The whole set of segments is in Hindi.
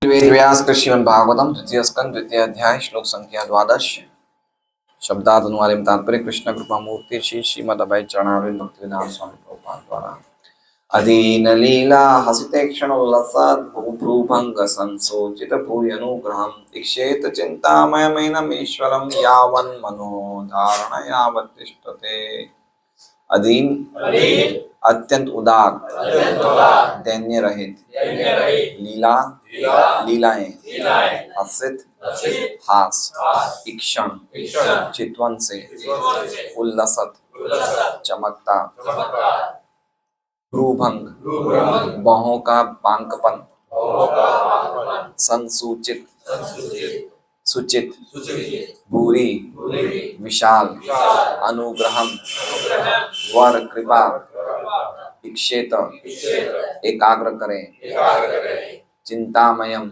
व्यास कृष्ण भागवतम द्वितीय स्कंद द्वितीय अध्याय श्लोक संख्या 12 शब्दार्थ अनुवाद एवं तात्पर्य कृष्ण कृपा मूर्ति श्री श्रीमद अभय चरणारविंद भक्तिवेदांत स्वामी प्रभुपाद द्वारा अधीन लीला हसिते क्षणोल्लसत् भूभंग संसोचित भूरि अनुग्रहं दीक्षेत चिंतामयमेनमीश्वरं यावन् मनो धारण यावत् तिष्ठते। अधीन अत्यंत उदार दैन्य रहित लीला लीलाएं हसित हास इक्षण चितवन से उल्लसत चमकता भ्रूभंग बाहों का बांकपन संसूचित सुचित भूरी विशाल अनुग्रहम वर कृपा इक्षेत एकाग्र करें चिंतामयम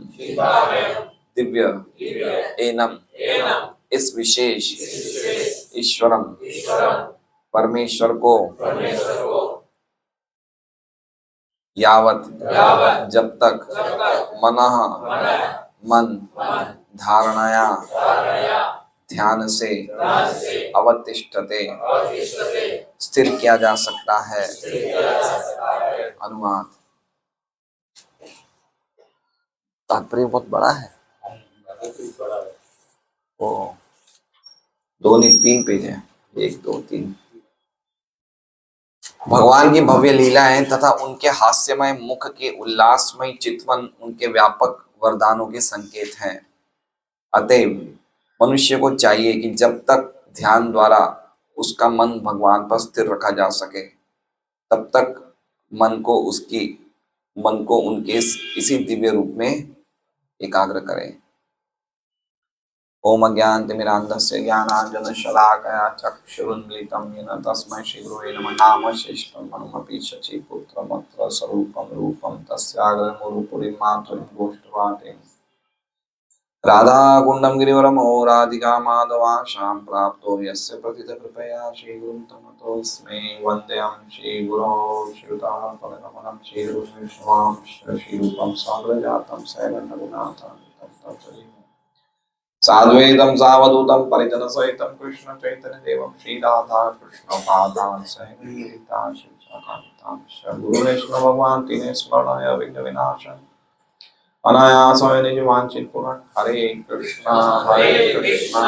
दिव्य एनम इस विशेष ईश्वरम परमेश्वर को यावत जब तक मनः मन धारणाया ध्यान से अवतिष्ठते स्थिर किया जा सकता है। अनुवाद तात्पर्य बहुत बड़ा है। ओ 2 नहीं 3 पेज है, 1 2 3। भगवान की भव्य लीलाएं तथा उनके हास्यमय मुख के उल्लासमय चितवन उनके व्यापक वरदानों के संकेत हैं। अतएव मनुष्य को चाहिए कि जब तक ध्यान द्वारा उसका मन भगवान पर स्थिर रखा जा सके तब तक मन को उनके इसी दिव्य रूप में एकाग्र करें। ओम अज्ञानतिमिरान्धस्य ज्ञानाञ्जनशलाकया चक्षुरुन्मीलितं येन तस्मै श्रीगुरवे नमः। नाम श्रेष्ठं मनुमपि शचीपुत्रमत्र स्वरूपं रूपं तस्याग्रमुरुपुरीं मातुरीं गोष्ठवाटीं राधाकुण्डं गिरिवरमो राधिका माधवाशां प्राप्तो यस्य प्रथितकृपया श्रीगुरुं तमतोऽस्मि। वन्देऽहं श्रीगुरो श्रीयुतापदकमलं श्रीगुरुं श्रीरूपं साग्रजातं सैलन्यगुणाथं तत्तत्सदीयम् साद्वैतं सावधूतं परिजनसहितं कृष्ण चैतन्य देवं श्रीराधा कृष्ण पादान् सहिता शिवकान्तां गुरुरेश्वर भगवान तीन स्मरणाय विघ्न विनाशं अनायासेन निज वांछित पूर्ण। हरे कृष्णा कृष्णा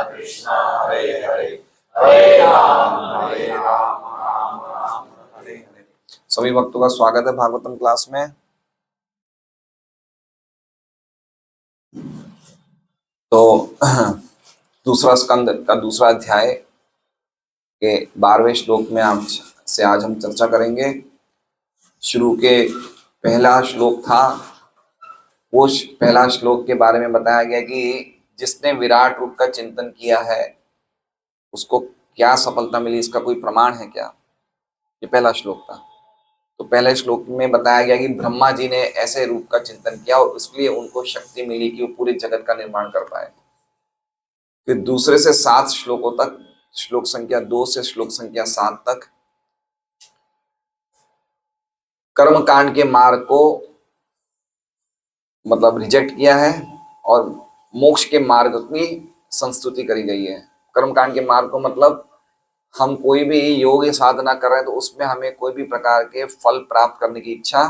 कृष्णा हरे हरे हरे राम राम राम हरे हरे। सभी भक्तों का स्वागत है भागवतम क्लास में। तो दूसरा स्कंद का दूसरा अध्याय के 12वें श्लोक में आज हम चर्चा करेंगे। शुरू के पहला श्लोक था, वो पहला श्लोक के बारे में बताया गया कि जिसने विराट रूप का चिंतन किया है उसको क्या सफलता मिली, इसका कोई प्रमाण है क्या? ये पहला श्लोक था। तो पहले श्लोक में बताया गया कि ब्रह्मा जी ने ऐसे रूप का चिंतन किया और इसलिए उनको शक्ति मिली कि वो पूरे जगत का निर्माण कर पाए। फिर दूसरे से 7 श्लोकों तक, श्लोक संख्या 2 से श्लोक संख्या 7 तक कर्म कांड के मार्ग को मतलब रिजेक्ट किया है और मोक्ष के मार्ग की संस्तुति करी गई है। कर्म कांड के मार्ग को मतलब हम कोई भी योग साधना कर रहे हैं तो उसमें हमें कोई भी प्रकार के फल प्राप्त करने की इच्छा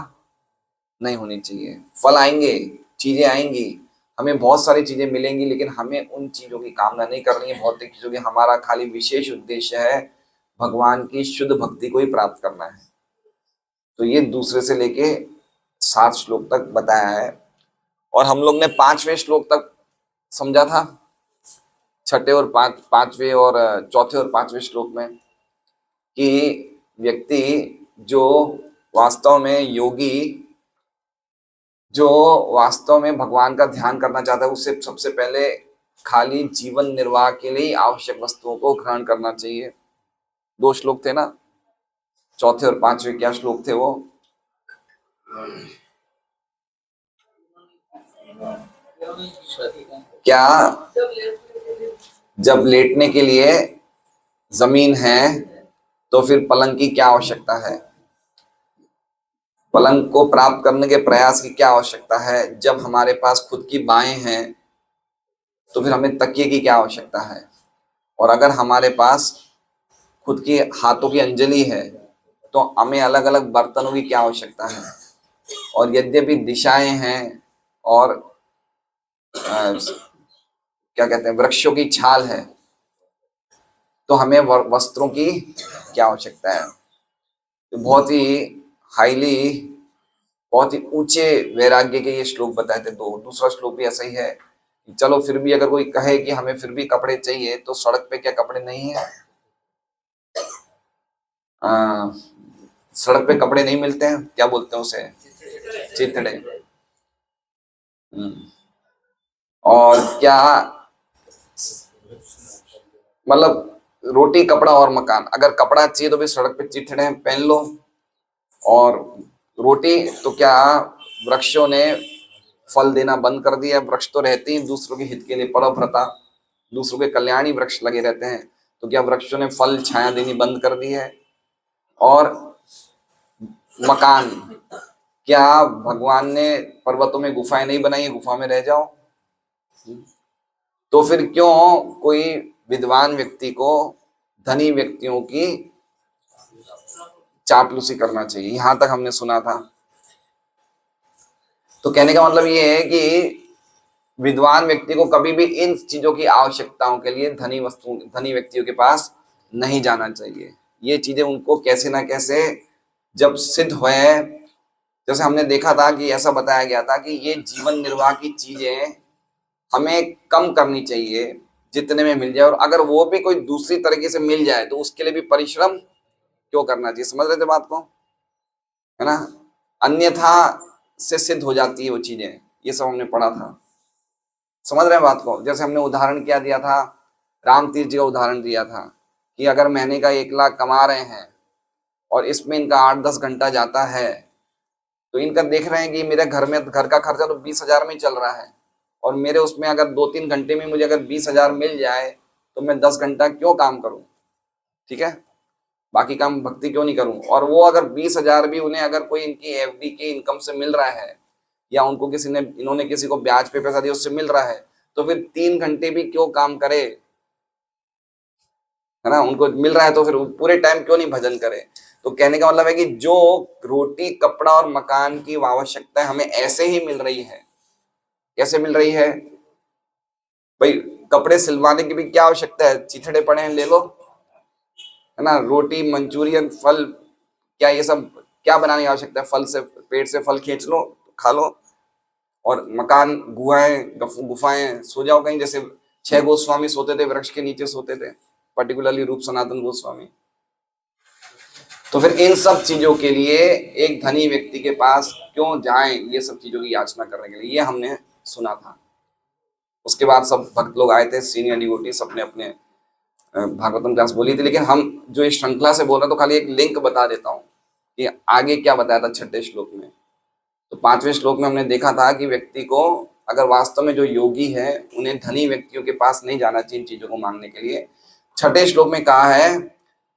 नहीं होनी चाहिए। फल आएंगे, चीजें आएंगी, हमें बहुत सारी चीजें मिलेंगी, लेकिन हमें उन चीजों की कामना नहीं करनी है भौतिक चीजों की। हमारा खाली विशेष उद्देश्य है भगवान की शुद्ध भक्ति को ही प्राप्त करना है। तो ये दूसरे से लेके 7 श्लोक तक बताया है और हम लोग ने 5वें श्लोक तक समझा था। 6ठे और 5वें और 4थे और 5वें श्लोक में कि व्यक्ति जो वास्तव में योगी, जो वास्तव में भगवान का ध्यान करना चाहता है, उसे सबसे पहले खाली जीवन निर्वाह के लिए आवश्यक वस्तुओं को ग्रहण करना चाहिए। 2 श्लोक थे ना, 4थे और 5वें क्या श्लोक थे वो? क्या जब लेटने के लिए जमीन है तो फिर पलंग की क्या आवश्यकता है? पलंग को प्राप्त करने के प्रयास की क्या आवश्यकता है? जब हमारे पास खुद की बाहें हैं तो फिर हमें तकिए की क्या आवश्यकता है? और अगर हमारे पास खुद की हाथों की अंजलि है तो हमें अलग अलग बर्तनों की क्या आवश्यकता है? और यद्यपि दिशाएं हैं और क्या कहते हैं, वृक्षों की छाल है, तो हमें वस्त्रों की क्या आवश्यकता है? तो बहुत ही हाईली, बहुत ही ऊंचे वैराग्य के ये श्लोक बताए थे। दो दूसरा श्लोक भी ऐसा ही है कि चलो फिर भी अगर कोई कहे कि हमें फिर भी कपड़े चाहिए, तो सड़क पे क्या कपड़े नहीं है? आ, सड़क पे कपड़े नहीं मिलते हैं, क्या बोलते हैं उसे? चिथड़े। हम्म। और क्या, मतलब रोटी कपड़ा और मकान, अगर कपड़ा चाहिए तो भी सड़क पे चिथड़े पहन लो, और रोटी तो क्या, वृक्षों ने फल देना बंद कर दिया। वृक्ष तो रहते ही दूसरों के हित के लिए, परभ्रता, दूसरों के कल्याणी वृक्ष लगे रहते हैं, तो क्या वृक्षों ने फल छाया देनी बंद कर दी है? और मकान, क्या भगवान ने पर्वतों में गुफाएं नहीं बनाई है, गुफा में रह जाओ? तो फिर क्यों कोई विद्वान व्यक्ति को धनी व्यक्तियों की चापलूसी करना चाहिए? यहां तक हमने सुना था। तो कहने का मतलब ये है कि विद्वान व्यक्ति को कभी भी इन चीजों की आवश्यकताओं के लिए धनी व्यक्तियों के पास नहीं जाना चाहिए। ये चीजें उनको कैसे ना कैसे जब सिद्ध हुए, जैसे हमने देखा था कि ऐसा बताया गया था कि ये जीवन निर्वाह की चीजें हमें कम करनी चाहिए, जितने में मिल जाए, और अगर वो भी कोई दूसरी तरीके से मिल जाए तो उसके लिए भी परिश्रम क्यों करना चाहिए? समझ रहे थे बात को, है ना? अन्यथा से सिद्ध हो जाती है वो चीजें, ये सब हमने पढ़ा था। समझ रहे हैं बात को? जैसे हमने उदाहरण क्या दिया था, राम तीर्थ जी का उदाहरण दिया था कि अगर महीने का 1 लाख कमा रहे हैं और इसमें इनका 8-10 घंटा जाता है, तो इनका देख रहे हैं कि मेरे घर का खर्चा तो 20,000 में ही चल रहा है, और मेरे उसमें अगर 2-3 घंटे में मुझे अगर 20,000 मिल जाए तो मैं 10 घंटा क्यों काम करूं? ठीक है, बाकी काम भक्ति क्यों नहीं करूं? और वो अगर 20,000 भी उन्हें अगर कोई इनकी एफडी की इनकम से मिल रहा है, या उनको इन्होंने किसी को ब्याज पे पैसा दिया उससे मिल रहा है, तो फिर 3 घंटे भी क्यों काम करे? है ना, उनको मिल रहा है तो फिर पूरे टाइम क्यों नहीं भजन करे? तो कहने का मतलब है कि जो रोटी कपड़ा और मकान की आवश्यकता हमें ऐसे ही मिल रही है। कैसे मिल रही है भाई? कपड़े सिलवाने की भी क्या आवश्यकता है? चिथड़े पड़े हैं, ले लो, है ना? रोटी, मंचूरियन, फल, क्या ये सब क्या बनाने की आवश्यकता है? फल से, पेट से फल खींच लो, खा लो। और मकान, गुफाएं, सो जाओ कहीं, जैसे 6 गोस्वामी सोते थे, वृक्ष के नीचे सोते थे, पर्टिकुलरली रूप सनातन गोस्वामी। तो फिर इन सब चीजों के लिए एक धनी व्यक्ति के पास क्यों जाएं, ये सब चीजों की याचना करने के लिए? ये हमने सुना था। उसके बाद सब भक्त लोग आए थे, सीनियर डिवोटीज, अपने अपने भागवतम क्लास बोली थी। लेकिन हम जो इस श्रृंखला से बोल रहे हैं, तो खाली एक लिंक बता देता हूँ कि आगे क्या बताया था 6ठे श्लोक में। तो 5वें श्लोक में हमने देखा था कि व्यक्ति को, अगर वास्तव में जो योगी है, उन्हें धनी व्यक्तियों के पास नहीं जाना चाहिए इन चीजों को मांगने के लिए। 6ठे श्लोक में कहा है,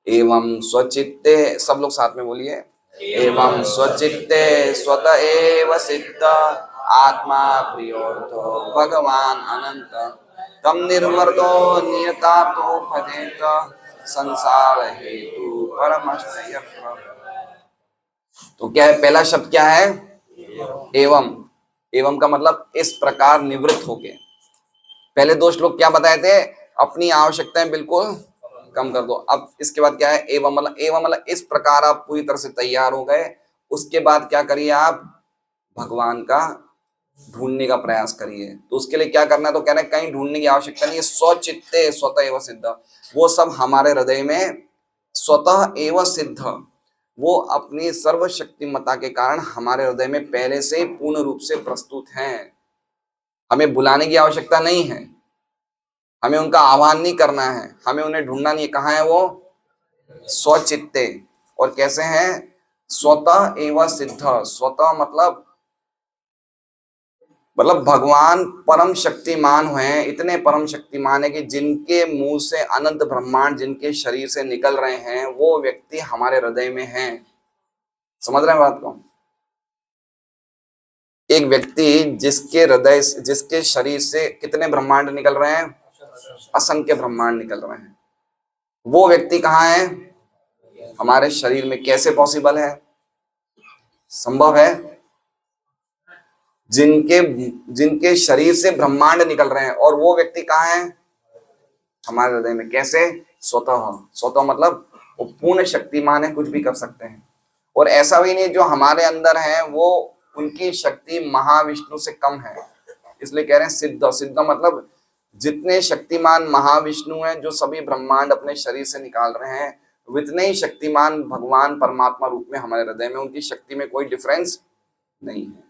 एवं स्वचित्ते, सब लोग साथ में बोलिए, एवं स्वचित्ते स्वत एव सिद्ध आत्मा प्रियोर्थो भगवान अनंत तम निर्वर्तो नियतार्थो भजेत संसार हेतु परमश्रय। तो क्या है, पहला शब्द क्या है? एवं। एवं का मतलब इस प्रकार निवृत्त होके। पहले 2 श्लोक क्या बताए थे? अपनी आवश्यकताएं बिल्कुल कम कर दो। अब इसके बाद क्या है? एवं मतलब इस प्रकार आप पूरी तरह से तैयार हो गए, उसके बाद क्या करिए? आप भगवान का ढूंढने का प्रयास करिए। तो उसके लिए क्या करना है? तो कहना है कहीं ढूंढने की आवश्यकता नहीं है, स्वचित्ते स्वतः एवं सिद्ध, वो सब हमारे हृदय में स्वतः एवं सिद्ध, वो अपनी सर्वशक्तिमता के कारण हमारे हृदय में पहले से पूर्ण रूप से प्रस्तुत हैं। हमें बुलाने की आवश्यकता नहीं है, हमें उनका आह्वान नहीं करना है, हमें उन्हें ढूंढना नहीं है। कहाँ है वो? स्वचित्ते। और कैसे हैं? स्वतः एवं सिद्ध। स्वतः मतलब भगवान परम शक्तिमान हुए हैं, इतने परम शक्तिमान है कि जिनके मुंह से अनंत ब्रह्मांड जिनके शरीर से निकल रहे हैं, वो व्यक्ति हमारे हृदय में हैं। समझ रहे हैं बात को? एक व्यक्ति जिसके हृदय जिसके शरीर से कितने ब्रह्मांड निकल रहे हैं? असंख्य ब्रह्मांड निकल रहे हैं। वो व्यक्ति कहाँ है? हमारे शरीर में। कैसे पॉसिबल है? संभव है। जिनके जिनके शरीर से ब्रह्मांड निकल रहे हैं और वो व्यक्ति कहाँ है? हमारे हृदय में। कैसे? स्वतः। स्वतः मतलब वो पूर्ण शक्तिमान है, कुछ भी कर सकते हैं। और ऐसा भी नहीं जो हमारे अंदर है वो उनकी शक्ति महाविष्णु से कम है, इसलिए कह रहे हैं सिद्ध। सिद्ध मतलब जितने शक्तिमान महाविष्णु हैं जो सभी ब्रह्मांड अपने शरीर से निकाल रहे हैं, उतने ही शक्तिमान भगवान परमात्मा रूप में हमारे हृदय में, उनकी शक्ति में कोई डिफरेंस नहीं है।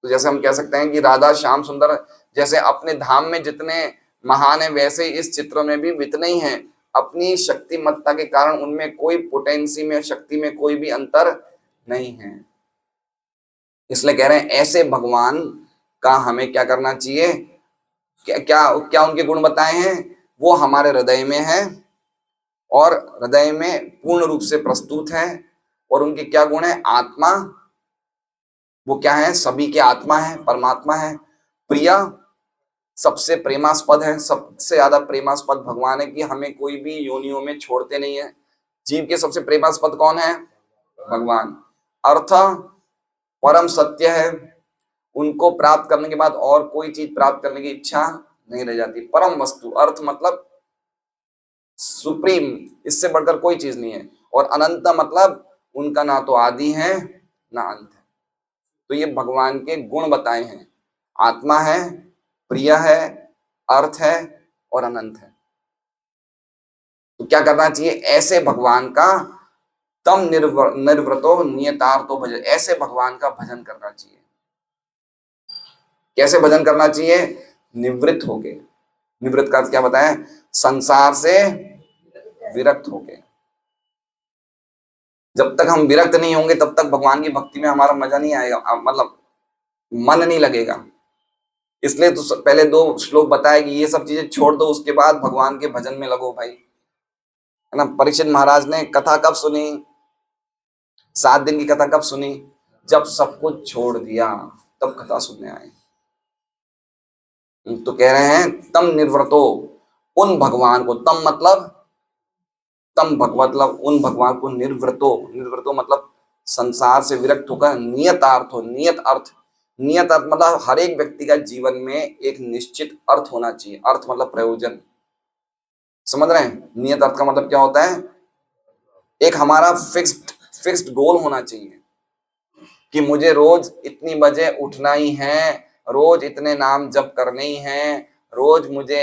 तो जैसे हम कह सकते हैं कि राधा श्याम सुंदर जैसे अपने धाम में जितने महान है, वैसे इस चित्र में भी उतने ही हैं। अपनी शक्तिमत्ता के कारण उनमें कोई पोटेंसी में, शक्ति में कोई भी अंतर नहीं है। इसलिए कह रहे हैं ऐसे भगवान का हमें क्या करना चाहिए? क्या क्या क्या उनके गुण बताए हैं? वो हमारे हृदय में है और हृदय में पूर्ण रूप से प्रस्तुत है। और उनके क्या गुण है? आत्मा, वो क्या है? सभी के आत्मा है, परमात्मा है। प्रिय, सबसे प्रेमास्पद है, सबसे ज्यादा प्रेमास्पद भगवान है कि हमें कोई भी योनियों में छोड़ते नहीं है। जीव के सबसे प्रेमास्पद कौन है? भगवान। अर्थ, परम सत्य है, उनको प्राप्त करने के बाद और कोई चीज प्राप्त करने की इच्छा नहीं रह जाती। परम वस्तु, अर्थ मतलब सुप्रीम, इससे बढ़कर कोई चीज नहीं है। और अनंत मतलब उनका ना तो आदि है ना अंत है। तो ये भगवान के गुण बताए हैं। आत्मा है, प्रिय है, अर्थ है और अनंत है। तो क्या करना चाहिए? ऐसे भगवान का तम निर्वृतो नियतार्थो भजन, ऐसे भगवान का भजन करना चाहिए। कैसे भजन करना चाहिए? निवृत्त होके। निवृत्त का अर्थ क्या बताएं? संसार से विरक्त होके। जब तक हम विरक्त नहीं होंगे तब तक भगवान की भक्ति में हमारा मजा नहीं आएगा, मतलब मन नहीं लगेगा। इसलिए तो पहले 2 श्लोक बताए कि ये सब चीजें छोड़ दो, उसके बाद भगवान के भजन में लगो भाई, है ना। परीक्षित महाराज ने कथा कब सुनी? 7 दिन की कथा कब सुनी? जब सब कुछ छोड़ दिया तब कथा सुनने आए। तो कह रहे हैं तम निर्व्रतो, उन भगवान को, तम मतलब तम भगवत मतलब उन भगवान को निर्व्रतो, निर्व्रतो मतलब संसार से विरक्त होकर नियतार्थ हो। नियत अर्थ, नियत अर्थ मतलब हर एक व्यक्ति का जीवन में एक निश्चित अर्थ होना चाहिए। अर्थ मतलब प्रयोजन, समझ रहे हैं? नियत अर्थ का मतलब क्या होता है? एक हमारा फिक्स्ड गोल होना चाहिए कि मुझे रोज इतनी बजे उठना ही है, रोज इतने नाम जप करने ही है, रोज मुझे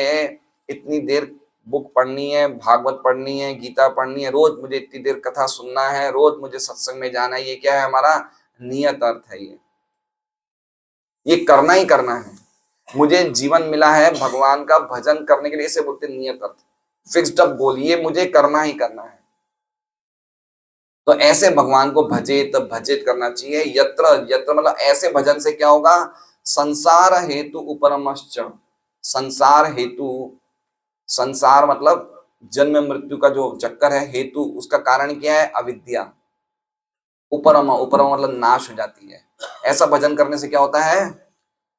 इतनी देर बुक पढ़नी है, भागवत पढ़नी है, गीता पढ़नी है, रोज मुझे इतनी देर कथा सुनना है, रोज मुझे सत्संग में जाना है। ये क्या है? हमारा नियत अर्थ है। ये करना ही करना है। मुझे जीवन मिला है भगवान का भजन करने के लिए, इसे बोलते नियत अर्थ, फिक्स्ड अप गोल, ये मुझे करना ही करना है। तो ऐसे भगवान को भजित भजित करना चाहिए। यत्र, यत्र मतलब ऐसे भजन से क्या होगा? संसार हेतु उपरमश्च, संसार हेतु, संसार मतलब जन्म मृत्यु का जो चक्कर है, हेतु उसका कारण क्या है? अविद्या। उपरम, उपरम मतलब नाश हो जाती है। ऐसा भजन करने से क्या होता है?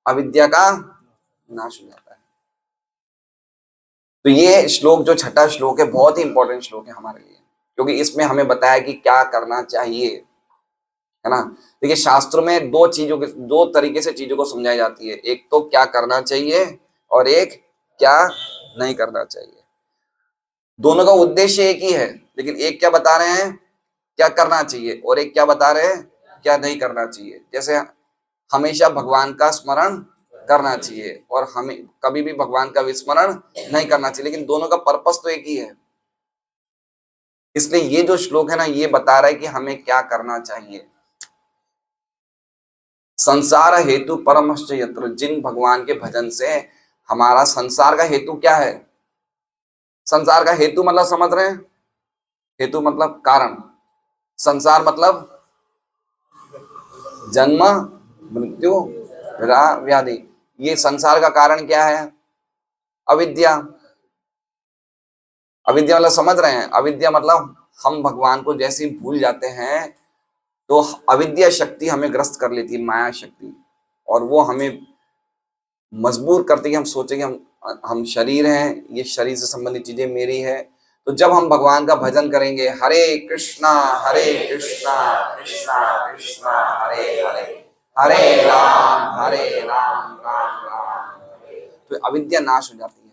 अविद्या का नाश हो जाता है। तो ये श्लोक जो 6ठा श्लोक है बहुत ही इंपॉर्टेंट श्लोक है हमारे लिए, क्योंकि इसमें हमें बताया कि क्या करना चाहिए, है ना। देखिए शास्त्रों में 2 तरीके से चीजों को समझाई जाती है। एक तो क्या करना चाहिए और एक क्या नहीं करना चाहिए। दोनों का उद्देश्य एक ही है, लेकिन एक क्या बता रहे हैं? क्या करना चाहिए, और एक क्या बता रहे हैं? क्या नहीं करना चाहिए। जैसे हमेशा भगवान का स्मरण करना चाहिए और हमें कभी भी भगवान का विस्मरण नहीं करना चाहिए, लेकिन दोनों का पर्पस तो एक ही है। इसलिए ये जो श्लोक है ना, ये बता रहा है कि हमें क्या करना चाहिए। संसार हेतु परमश्च यत्र, जिन भगवान के भजन से हमारा संसार का हेतु क्या है? संसार का हेतु मतलब समझ रहे हैं? हेतु मतलब कारण, संसार मतलब जन्म मृत्यु व्याधि। ये संसार का कारण क्या है? अविद्या। अविद्या मतलब समझ रहे हैं? अविद्या मतलब हम भगवान को जैसे ही भूल जाते हैं तो अविद्या शक्ति हमें ग्रस्त कर लेती है, माया शक्ति। और वो हमें मजबूर करती है कि हम सोचें कि हम शरीर हैं, ये शरीर से संबंधित चीजें मेरी है। तो जब हम भगवान का भजन करेंगे, हरे कृष्णा कृष्णा कृष्णा कृष्णा हरे हरे, हरे राम राम राम, तो अविद्या नाश हो जाती है।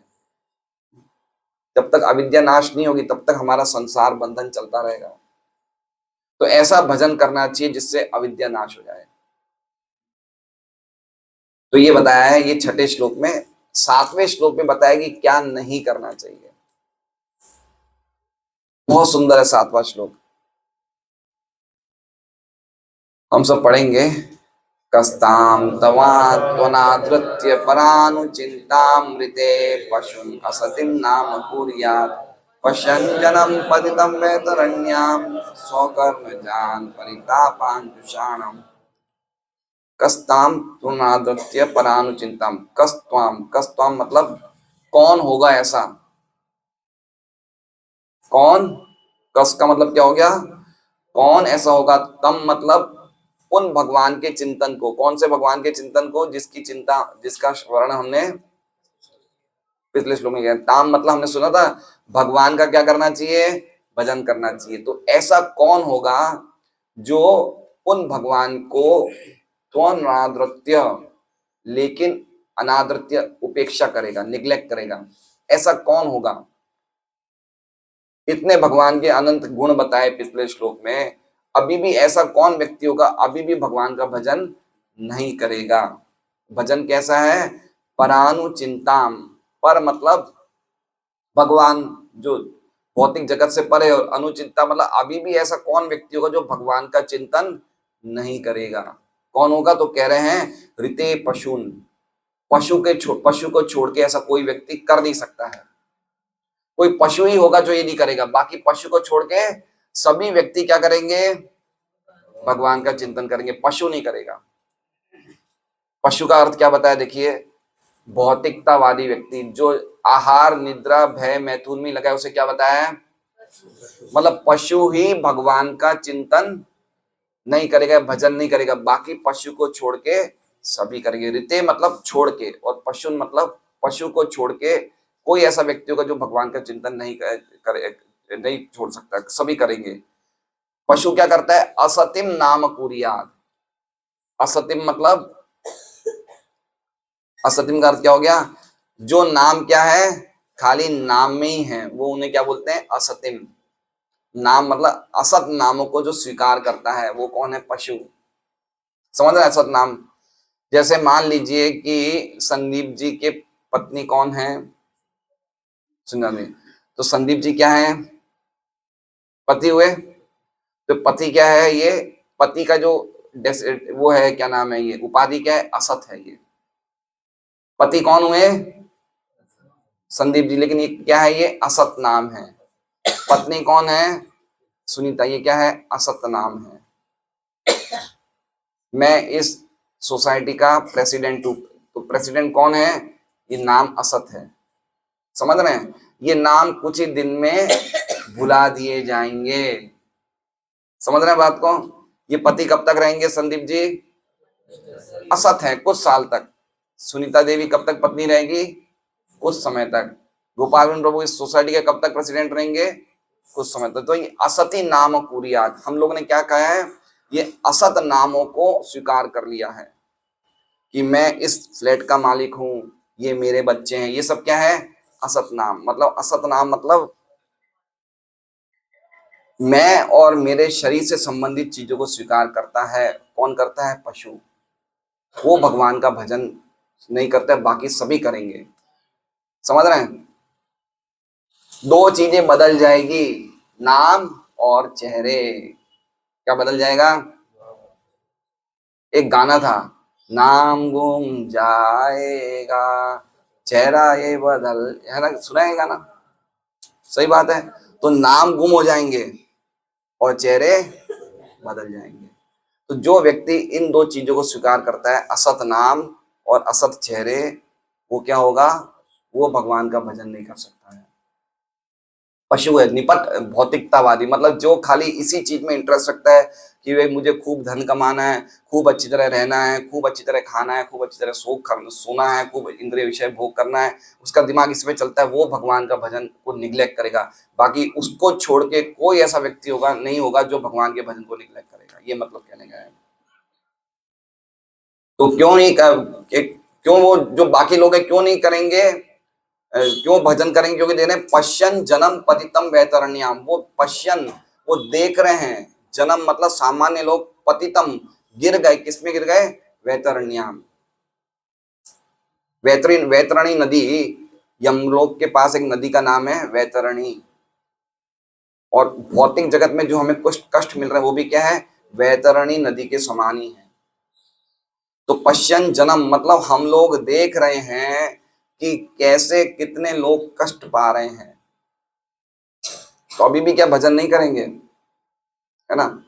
जब तक अविद्या नाश नहीं होगी तब तक हमारा संसार बंधन चलता रहेगा। तो ऐसा भजन करना चाहिए जिससे अविद्या नाश हो जाए। तो ये बताया है ये छठे श्लोक में। सातवें श्लोक में बताया कि क्या नहीं करना चाहिए। बहुत सुंदर है सातवां श्लोक, हम सब पढ़ेंगे। कस्ताम त्वनादृत्य परानुचिंतामृते पशुं असतिं नाम कुर्यात् पश्यन् जनं पतितं वैतरण्यां स्वकर्मजान् परितापान्जुषाणम्। कस्ताम त्वनादृत्य परानुचिंताम, कस्त्वाम मतलब कौन होगा ऐसा। कौन, कस का मतलब क्या हो गया, कौन ऐसा होगा। तम मतलब उन भगवान के चिंतन को, कौन से भगवान के चिंतन को, जिसकी चिंता, जिसका वर्णन हमने पिछले श्लोक में किया। ताम मतलब हमने सुना था भगवान का क्या करना चाहिए, भजन करना चाहिए। तो ऐसा कौन होगा जो उन भगवान को त्वनादृत्य, लेकिन अनादृत्य उपेक्षा करेगा, निग्लेक्ट करेगा। ऐसा कौन होगा। इतने भगवान के अनंत गुण बताए पिछले श्लोक में, अभी भी ऐसा कौन व्यक्ति होगा अभी भी भगवान का भजन नहीं करेगा। भजन कैसा है, परानुचिंताम, पर मतलब भगवान जो भौतिक जगत से परे, और अनुचिंता मतलब अभी भी ऐसा कौन व्यक्ति होगा जो भगवान का चिंतन नहीं करेगा। कौन होगा, तो कह रहे हैं ऋते पशुन, पशु को छोड़ के ऐसा कोई व्यक्ति कर नहीं सकता है। कोई पशु ही होगा जो ये नहीं करेगा, बाकी पशु को छोड़ के सभी व्यक्ति क्या करेंगे, भगवान का चिंतन करेंगे। पशु नहीं करेगा। पशु का अर्थ क्या बताया देखिए, भौतिकतावादी व्यक्ति जो आहार निद्रा भय मैथुन में लगा है, उसे क्या बताया है, मतलब पशु ही भगवान का चिंतन नहीं करेगा, भजन नहीं करेगा, बाकी पशु को छोड़ के सभी करेंगे। ऋते मतलब छोड़ के, और पशु मतलब पशु को छोड़ के कोई ऐसा व्यक्ति होगा जो भगवान का चिंतन नहीं छोड़ सकता, सभी करेंगे। पशु क्या करता है, असतिम नाम कुर्यात्। असतिम मतलब, असतिम का अर्थ क्या हो गया, जो नाम क्या है, खाली नाम में ही है, वो उन्हें क्या बोलते हैं, असतिम। नाम मतलब असत नामों को जो स्वीकार करता है वो कौन है, पशु। समझ रहे हैं, असत नाम। जैसे मान लीजिए कि संदीप जी के पत्नी कौन है, सुना नहीं, तो संदीप जी क्या है, पति हुए। तो पति क्या है, ये पति का जो वो है, क्या नाम है, ये उपाधि क्या है, असत है। ये पति कौन हुए, संदीप जी, लेकिन ये क्या है, ये असत नाम है। पत्नी कौन है, सुनीता, ये क्या है, असत नाम है। मैं इस सोसाइटी का प्रेसिडेंट हूं, तो प्रेसिडेंट कौन है, ये नाम असत है। समझ रहे हैं, ये नाम कुछ ही दिन में भुला दिए जाएंगे। समझ रहे हैं बात को। ये पति कब तक रहेंगे, संदीप जी असत है, कुछ साल तक। सुनीता देवी कब तक पत्नी रहेगी, कुछ समय तक। गोपाल प्रभु इस सोसाइटी के कब तक प्रेसिडेंट रहेंगे, कुछ समय तक। तो ये असती नाम कुर्यात्, हम लोगों ने क्या कहा है, ये असत नामों को स्वीकार कर लिया है कि मैं इस फ्लैट का मालिक हूं, ये मेरे बच्चे हैं, ये सब क्या है, असत नाम। मतलब असत नाम मतलब मैं और मेरे शरीर से संबंधित चीजों को स्वीकार करता है। कौन करता है, पशु। वो भगवान का भजन नहीं करते, बाकी सभी करेंगे। समझ रहे हैं, दो चीजें बदल जाएगी, नाम और चेहरे। क्या बदल जाएगा, एक गाना था, नाम गुम जाएगा चेहरा ये बदल, है ना, सुना है गाना। सही बात है। तो नाम गुम हो जाएंगे और चेहरे बदल जाएंगे। तो जो व्यक्ति इन दो चीजों को स्वीकार करता है, असत नाम और असत चेहरे, वो क्या होगा, वो भगवान का भजन नहीं कर सकता है। पशु है, निपट भौतिकतावादी, मतलब जो खाली इसी चीज में इंटरेस्ट रखता है कि भाई मुझे खूब धन कमाना है, खूब अच्छी तरह रहना है, खूब अच्छी तरह खाना है, खूब अच्छी तरह सोना है, खूब इंद्रिय विषय भोग करना है, उसका दिमाग इसमें चलता है, वो भगवान का भजन को निग्लेक्ट करेगा। बाकी उसको छोड़ के कोई ऐसा व्यक्ति होगा नहीं होगा जो भगवान के भजन को निग्लेक्ट करेगा। ये मतलब कहने का है। तो क्यों वो जो बाकी लोग हैं क्यों नहीं करेंगे, क्यों भजन करेंगे? क्योंकि दे रहे हैं पश्यन जन्म पतितम वैतरण्याम। वो पश्यन, वो देख रहे हैं, जन्म मतलब सामान्य लोग, पतितम गिर गए, किसमें गिर गए? वैतरण्याम। वैतरणी नदी, यमलोक के पास एक नदी का नाम है वैतरणी। और भौतिक जगत में जो हमें कुछ कष्ट मिल रहा है वो भी क्या है? वैतरणी नदी के समान ही है। तो पश्यन जन्म मतलब हम लोग देख रहे हैं कि कैसे कितने लोग कष्ट पा रहे हैं, तो अभी भी क्या भजन नहीं करेंगे? है ना?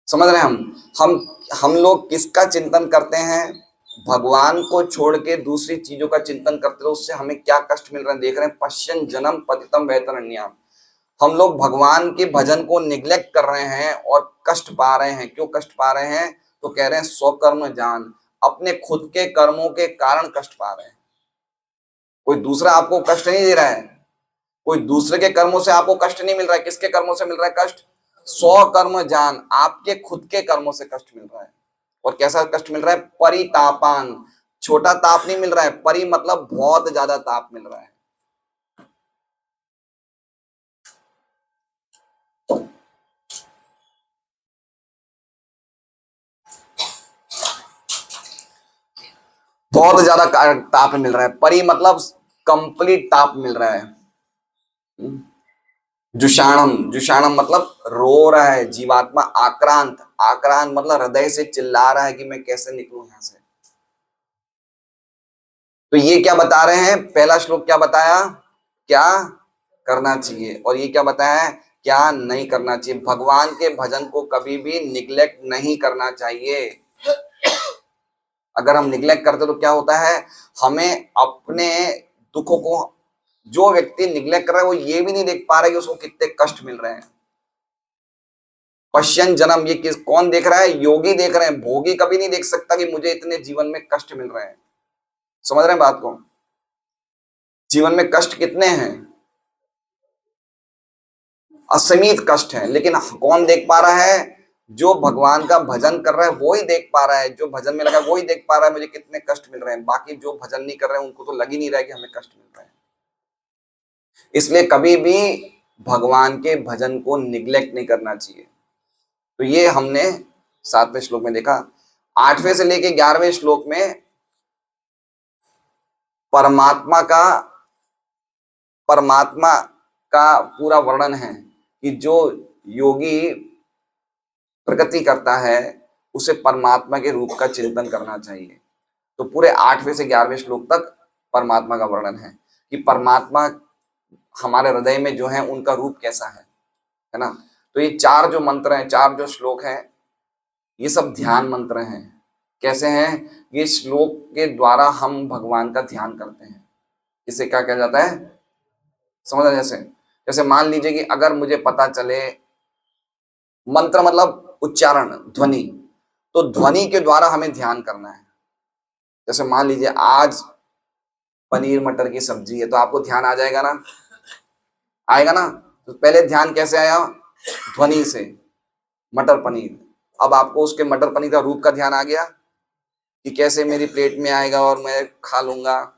समझ रहे हैं हम लोग किसका चिंतन करते हैं? भगवान को छोड़ के दूसरी चीजों का चिंतन करते रहो, उससे हमें क्या कष्ट मिल रहा है देख रहे हैं। पश्यन जन्म पतितम वैतरण्याम। हम लोग भगवान के भजन को निग्लेक्ट कर रहे हैं और कष्ट पा रहे हैं। क्यों कष्ट पा रहे हैं? तो कह रहे हैं स्वकर्म जान, अपने खुद के कर्मों के कारण कष्ट पा रहे हैं। कोई दूसरा आपको कष्ट नहीं दे रहा है, कोई दूसरे के कर्मों से आपको कष्ट नहीं मिल रहा है। किसके कर्मों से मिल रहा है कष्ट? स्वकर्म जान, आपके खुद के कर्मों से कष्ट मिल रहा है। और कैसा कष्ट मिल रहा है? परितापान, छोटा ताप नहीं मिल रहा है, परि मतलब बहुत ज्यादा ताप मिल रहा है। बहुत ज्यादा ताप मिल रहा है, परि मतलब कंप्लीट ताप मिल रहा है। जुषाणम, जुषाणम मतलब रो रहा है जीवात्मा। आक्रांत, आक्रांत मतलब हृदय से चिल्ला रहा है कि मैं कैसे निकलूं यहां से। तो ये क्या बता रहे हैं? पहला श्लोक क्या बताया? क्या करना चाहिए, और ये क्या बताया है? क्या नहीं करना चाहिए। भगवान के भजन को कभी भी निग्लेक्ट नहीं करना चाहिए। अगर हम निग्लेक्ट करते तो क्या होता है? हमें अपने दुखों को, जो व्यक्ति निग्लेक्ट कर रहा है वो ये भी नहीं देख पा रहा है कि उसको कितने कष्ट मिल रहे हैं। पश्यन जन्म, ये कौन देख रहा है? योगी देख रहे हैं। भोगी कभी नहीं देख सकता कि मुझे इतने जीवन में कष्ट मिल रहे हैं। समझ रहे हैं बात को? जीवन में कष्ट कितने हैं? असीमित कष्ट है। लेकिन कौन देख पा रहा है? जो भगवान का भजन कर रहा है वो ही देख पा रहा है। जो भजन में लगा है वो ही देख पा रहा है मुझे कितने कष्ट मिल रहे हैं। बाकी जो भजन नहीं कर रहे हैं उनको तो लग ही नहीं रहा है कि हमें कष्ट मिल रहे हैं। इसलिए कभी भी भगवान के भजन को निग्लेक्ट नहीं करना चाहिए। तो ये हमने 7वें श्लोक में देखा। 8वें से लेके 11वें श्लोक में परमात्मा का पूरा वर्णन है कि जो योगी प्रगति करता है उसे परमात्मा के रूप का चिंतन करना चाहिए। तो पूरे 8वें से 11वें श्लोक तक परमात्मा का वर्णन है कि परमात्मा हमारे हृदय में जो है उनका रूप कैसा है ना? तो ये 4 जो मंत्र हैं, 4 जो श्लोक हैं, ये सब ध्यान मंत्र हैं। कैसे हैं? ये श्लोक के द्वारा हम भगवान का ध्यान करते हैं। इसे क्या कहा जाता है? समझ रहे? जैसे जैसे मान लीजिए कि अगर मुझे पता चले, मंत्र मतलब उच्चारण, ध्वनि, तो ध्वनि के द्वारा हमें ध्यान करना है। जैसे मान लीजिए आज पनीर मटर की सब्जी है, तो आपको ध्यान आ जाएगा ना? आएगा ना? तो पहले ध्यान कैसे आया? ध्वनि से, मटर पनीर। अब आपको उसके मटर पनीर का रूप का ध्यान आ गया कि कैसे मेरी प्लेट में आएगा और मैं खा लूंगा।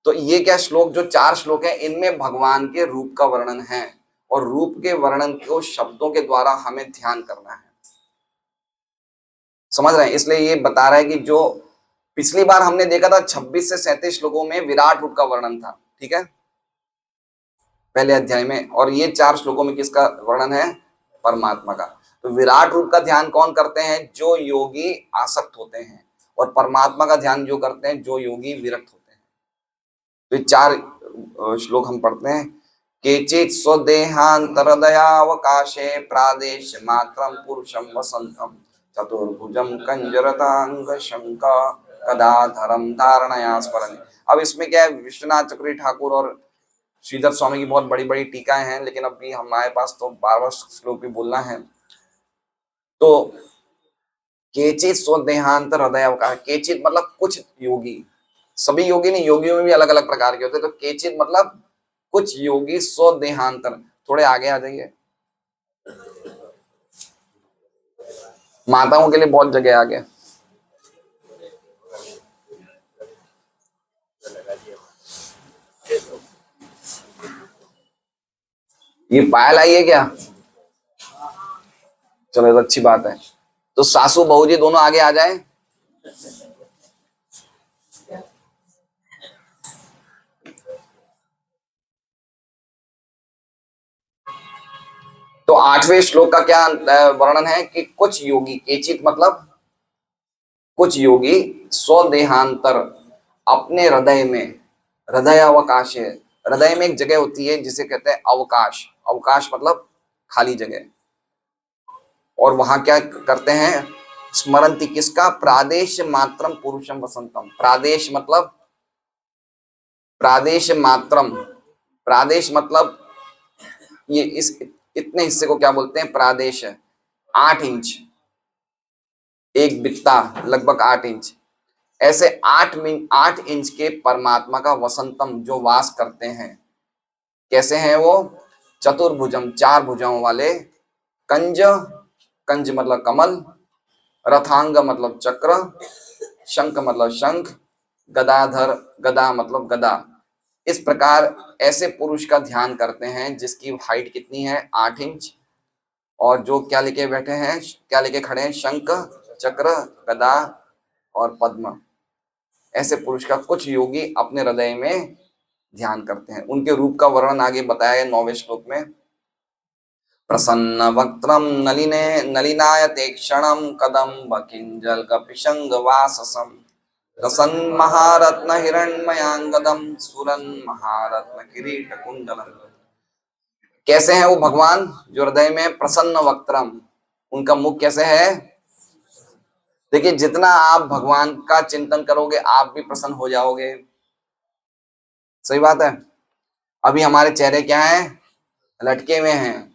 तो ये क्या श्लोक, जो 4 श्लोक हैं, इनमें भगवान के रूप का वर्णन है, और रूप के वर्णन को शब्दों के द्वारा हमें ध्यान करना है। समझ रहे हैं? इसलिए ये बता रहा है कि जो पिछली बार हमने देखा था 26 से 37 श्लोकों में विराट रूप का वर्णन था, ठीक है, पहले अध्याय में, और ये 4 श्लोकों में किसका वर्णन है? परमात्मा का। तो विराट रूप का ध्यान कौन करते हैं? जो योगी आसक्त होते हैं, और परमात्मा का ध्यान जो करते हैं जो योगी विरक्त होते हैं। तो ये 4 श्लोक हम पढ़ते हैं। केचित् स्वदेहांतरदयावकाशे प्रादेश मात्रम पुरुषम वसंतम चतुर्भुजम कंजरतांग शंका कदाधरम धारणया स्मरण। अब इसमें क्या है, विश्वनाथ चक्रवर्ती ठाकुर और श्रीधर स्वामी की बहुत बड़ी बड़ी टीकाएं हैं, लेकिन अभी हमारे पास तो 12वां श्लोक भी बोलना है। तो केचित सो देहांतर हृदय अवकाश, केचित मतलब कुछ योगी, सभी योगी नहीं, योगियों में भी अलग अलग प्रकार के होते हैं। तो केचित मतलब कुछ योगी सो देहांतर, थोड़े आगे आ जाइए, माताओं के लिए बहुत जगह आ गया। ये पायल आई है क्या? चलो तो अच्छी बात है। तो सासू बहू जी दोनों आगे आ जाएं। तो 8वें श्लोक का क्या वर्णन है कि कुछ योगी, केचित मतलब कुछ योगी स्वदेहांतर, अपने हृदय में, हृदय अवकाश है, हृदय में एक जगह होती है जिसे कहते हैं अवकाश, अवकाश मतलब खाली जगह, और वहां क्या करते हैं, स्मरंती किसका, प्रादेश मात्रम पुरुषम वसंतम, प्रादेश मतलब, प्रादेश मात्रम, प्रादेश मतलब ये इस इतने हिस्से को क्या बोलते हैं, प्रादेश है, 8 इंच, एक बित्ता लगभग 8 इंच, ऐसे 8 इंच के परमात्मा का वसंतम जो वास करते हैं, कैसे हैं वो, चतुर्भुजम, 4 भुजाओं वाले, कंज, कंज मतलब कमल, रथांग मतलब चक्र, शंख मतलब शंख, गदाधर, गदा मतलब गदा, इस प्रकार ऐसे पुरुष का ध्यान करते हैं जिसकी हाइट कितनी है, 8 इंच, और जो क्या लेके बैठे हैं, क्या लेके खड़े हैं, शंख, चक्र, गदा और पद्म। ऐसे पुरुष का कुछ योगी अपने हृदय में ध्यान करते हैं। उनके रूप का वर्णन आगे बताया है 9वें श्लोक में। प्रसन्न वक्त्रम नलिने नलिनायते क्षणम कदम्ब किंजल कपिशंग वाससम, रसन महारत्न हिरण्मयांगदम सुरन महारत्न किरीट कुंडलम। कैसे हैं वो भगवान, जो हृदय में प्रसन्न वक्त्रम, उनका मुख कैसे है, देखिए जितना आप भगवान का चिंतन करोगे आप भी प्रसन्न हो जाओगे, सही बात है। अभी हमारे चेहरे क्या हैं, लटके हुए हैं,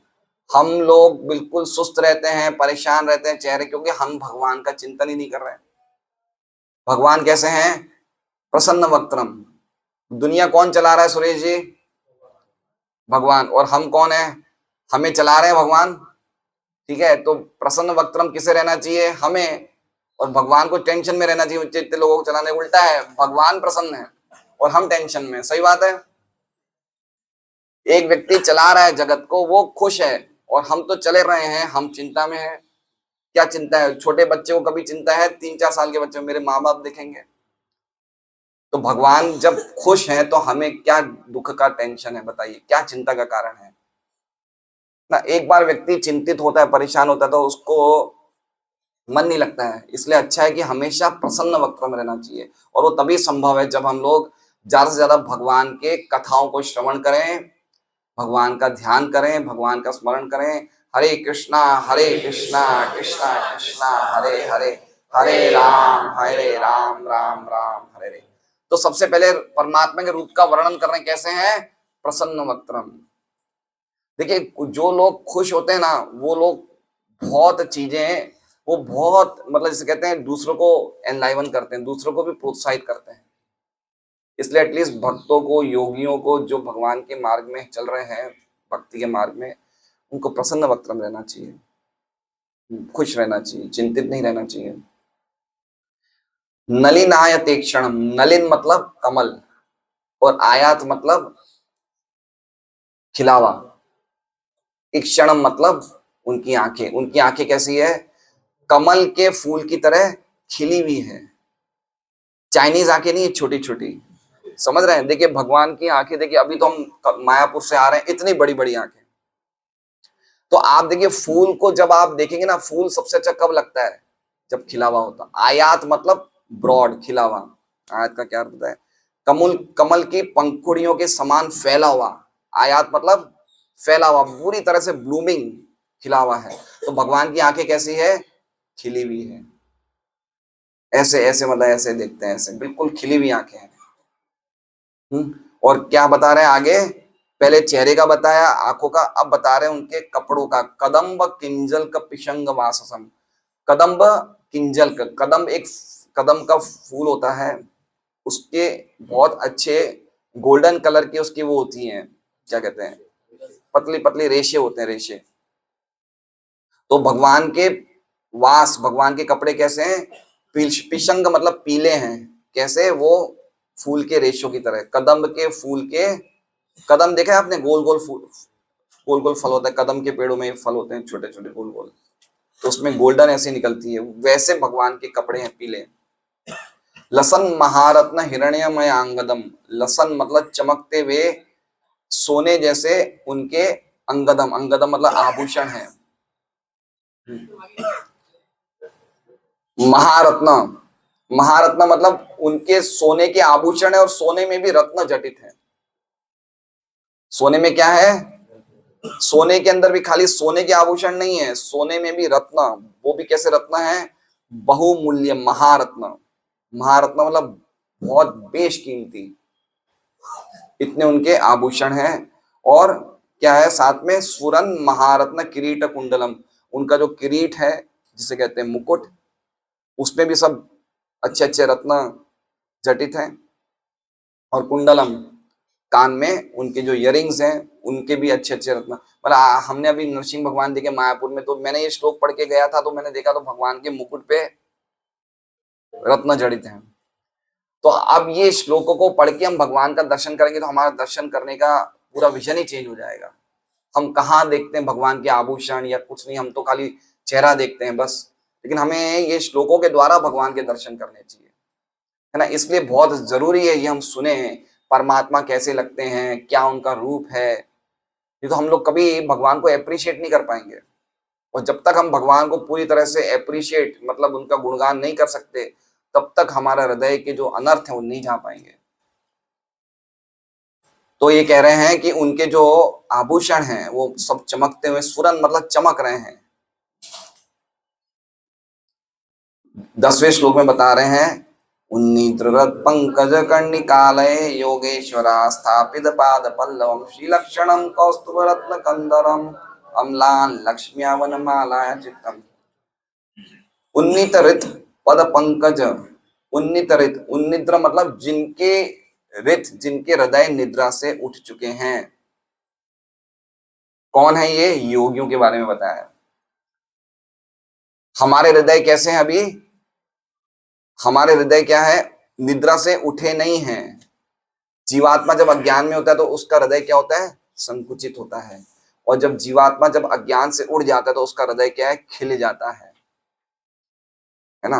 हम लोग बिल्कुल सुस्त रहते हैं, परेशान रहते हैं चेहरे, क्योंकि हम भगवान का चिंतन ही नहीं कर रहे हैं। भगवान कैसे हैं, प्रसन्न वक्त्रम। दुनिया कौन चला रहा है सुरेश जी, भगवान, और हम कौन है, हमें चला रहे हैं भगवान, ठीक है। तो प्रसन्न वक्त्रम किसे रहना चाहिए, हमें, और भगवान को टेंशन में रहना चाहिए। जितने लोगों को चलाने उल्टा है, भगवान प्रसन्न है और हम टेंशन में, सही बात है। एक व्यक्ति चला रहा है जगत को, वो खुश है, और हम तो चले रहे हैं, हम चिंता में है। क्या चिंता है, छोटे बच्चे को कभी चिंता है, 3-4 साल के बच्चे, मेरे माँ बाप देखेंगे। तो भगवान जब खुश हैं तो हमें क्या दुख का टेंशन है, बताइए क्या चिंता का कारण है ना। एक बार व्यक्ति चिंतित होता है, परेशान होता है, तो उसको मन नहीं लगता है। इसलिए अच्छा है कि हमेशा प्रसन्न वक्र में रहना चाहिए, और वो तभी संभव है जब हम लोग ज्यादा से ज्यादा भगवान के कथाओं को श्रवण करें, भगवान का ध्यान करें, भगवान का स्मरण करें। हरे कृष्णा कृष्णा कृष्णा हरे हरे, हरे राम राम राम हरे हरे। तो सबसे पहले परमात्मा के रूप का वर्णन कर रहे हैं, कैसे हैं, प्रसन्न वक्त्रम। देखिए जो लोग खुश होते हैं ना, वो लोग बहुत चीजें, वो बहुत मतलब जैसे कहते हैं दूसरों को एनलाइवन करते हैं, दूसरों को भी प्रोत्साहित करते हैं। इसलिए एटलीस्ट भक्तों को, योगियों को, जो भगवान के मार्ग में चल रहे हैं, भक्ति के मार्ग में, उनको प्रसन्न वक्त्र में रहना चाहिए, खुश रहना चाहिए, चिंतित नहीं रहना चाहिए। नलिनायते क्षणम, नलिन मतलब कमल, और आयात मतलब खिलावा, क्षणम मतलब उनकी आंखें, उनकी आंखें कैसी है, कमल के फूल की तरह खिली हुई है। चाइनीज आंखें नहीं, छोटी छोटी, समझ रहे हैं। देखिए भगवान की आंखें, देखिए अभी तो हम मायापुर से आ रहे हैं, इतनी बड़ी बड़ी आंखें। तो आप देखिए फूल को जब आप देखेंगे ना, फूल सबसे अच्छा कब लगता है, जब खिला हुआ होता। आयात मतलब ब्रॉड, खिला हुआ। आयात का क्या अर्थ होता है, कमल, कमल की पंखुड़ियों के समान फैला हुआ। आयात मतलब फैला हुआ, पूरी तरह से ब्लूमिंग, खिला हुआ है। तो भगवान की आंखें कैसी है, खिली हुई है, ऐसे ऐसे मतलब ऐसे देखते हैं, ऐसे बिल्कुल खिली हुई आंखें हैं। और क्या बता रहे हैं आगे, पहले चेहरे का बताया, आंखों का, अब बता रहे हैं उनके कपड़ों का। कदम्ब किंजल का पिशंग वाससम। कदम्ब किंजल का, कदम्ब एक कदम का फूल होता है, उसके बहुत अच्छे गोल्डन कलर के उसकी वो होती हैं, क्या कहते हैं, पतली पतली रेशे होते हैं, रेशे। तो भगवान के वास, भगवान के कपड़े कैसे हैं, पिशंग मतलब पीले हैं। कैसे, वो फूल के रेशों की तरह, कदम्ब के फूल के। कदम देखा है आपने, गोल गोल फूल, गोल गोल फल होता है कदम के पेड़ों में, फल होते हैं छोटे छोटे गोल गोल, तो उसमें गोल्डन ऐसे निकलती है, वैसे भगवान के कपड़े हैं पीले। लसन महारत्न हिरण्यमय अंगदम। लसन मतलब चमकते हुए सोने जैसे उनके अंगदम, अंगदम मतलब आभूषण है। महारत्न, महारत्न मतलब उनके सोने के आभूषण है, और सोने में भी रत्न जटित है। सोने में क्या है, सोने के अंदर भी खाली सोने के आभूषण नहीं है, सोने में भी रत्न। वो भी कैसे रत्न है, बहुमूल्य महारत्न। महारत्न मतलब बहुत बेशकीमती, इतने उनके आभूषण हैं। और क्या है साथ में, सुरन महारत्न किरीट कुंडलम। उनका जो किरीट है, जिसे कहते हैं मुकुट, उसमें भी सब अच्छे अच्छे रत्न जटित हैं। और कुंडलम, कान में उनके जो इयरिंग्स हैं, उनके भी अच्छे अच्छे रत्न। मतलब हमने अभी नरसिंह भगवान देखे मायापुर में, तो मैंने ये श्लोक पढ़ के गया था, तो मैंने देखा तो भगवान के मुकुट पे रत्न जड़ित हैं। तो अब ये श्लोकों को पढ़ के हम भगवान का दर्शन करेंगे, तो हमारा दर्शन करने का पूरा विजन ही चेंज हो जाएगा। हम कहाँ देखते हैं भगवान के आभूषण या कुछ नहीं, हम तो खाली चेहरा देखते हैं बस। लेकिन हमें ये श्लोकों के द्वारा भगवान के दर्शन करने चाहिए, है ना। इसलिए बहुत जरूरी है ये हम सुने, परमात्मा कैसे लगते हैं, क्या उनका रूप है। ये तो हम लोग कभी भगवान को एप्रिशिएट नहीं कर पाएंगे। और जब तक हम भगवान को पूरी तरह से एप्रिशिएट, मतलब उनका गुणगान नहीं कर सकते, तब तक हमारा हृदय के जो अनर्थ है वो नहीं जा पाएंगे। तो ये कह रहे हैं कि उनके जो आभूषण हैं वो सब चमकते हुए, स्फुरन मतलब चमक रहे हैं। 10वें श्लोक में बता रहे हैं, उन्नीत्ररत पंकज कर्णिकालय योगेश्वरा स्थापित पाद पल्लवम श्रीलक्षणम कौस्तुभ रत्न कंदरम अम्लान लक्ष्म्यावन मालाया चित्तम। उन्नीतरित पद पंकज, उन्नीतरित, उन्निद्र मतलब जिनके रित, जिनके हृदय निद्रा से उठ चुके हैं। कौन है ये, योगियों के बारे में बताया। हमारे हृदय कैसे हैं अभी, हमारे हृदय क्या है, निद्रा से उठे नहीं हैं। जीवात्मा जब अज्ञान में होता है तो उसका हृदय क्या होता है, संकुचित होता है। और जब जीवात्मा जब अज्ञान से उड़ जाता है तो उसका हृदय क्या है, खिल जाता है ना।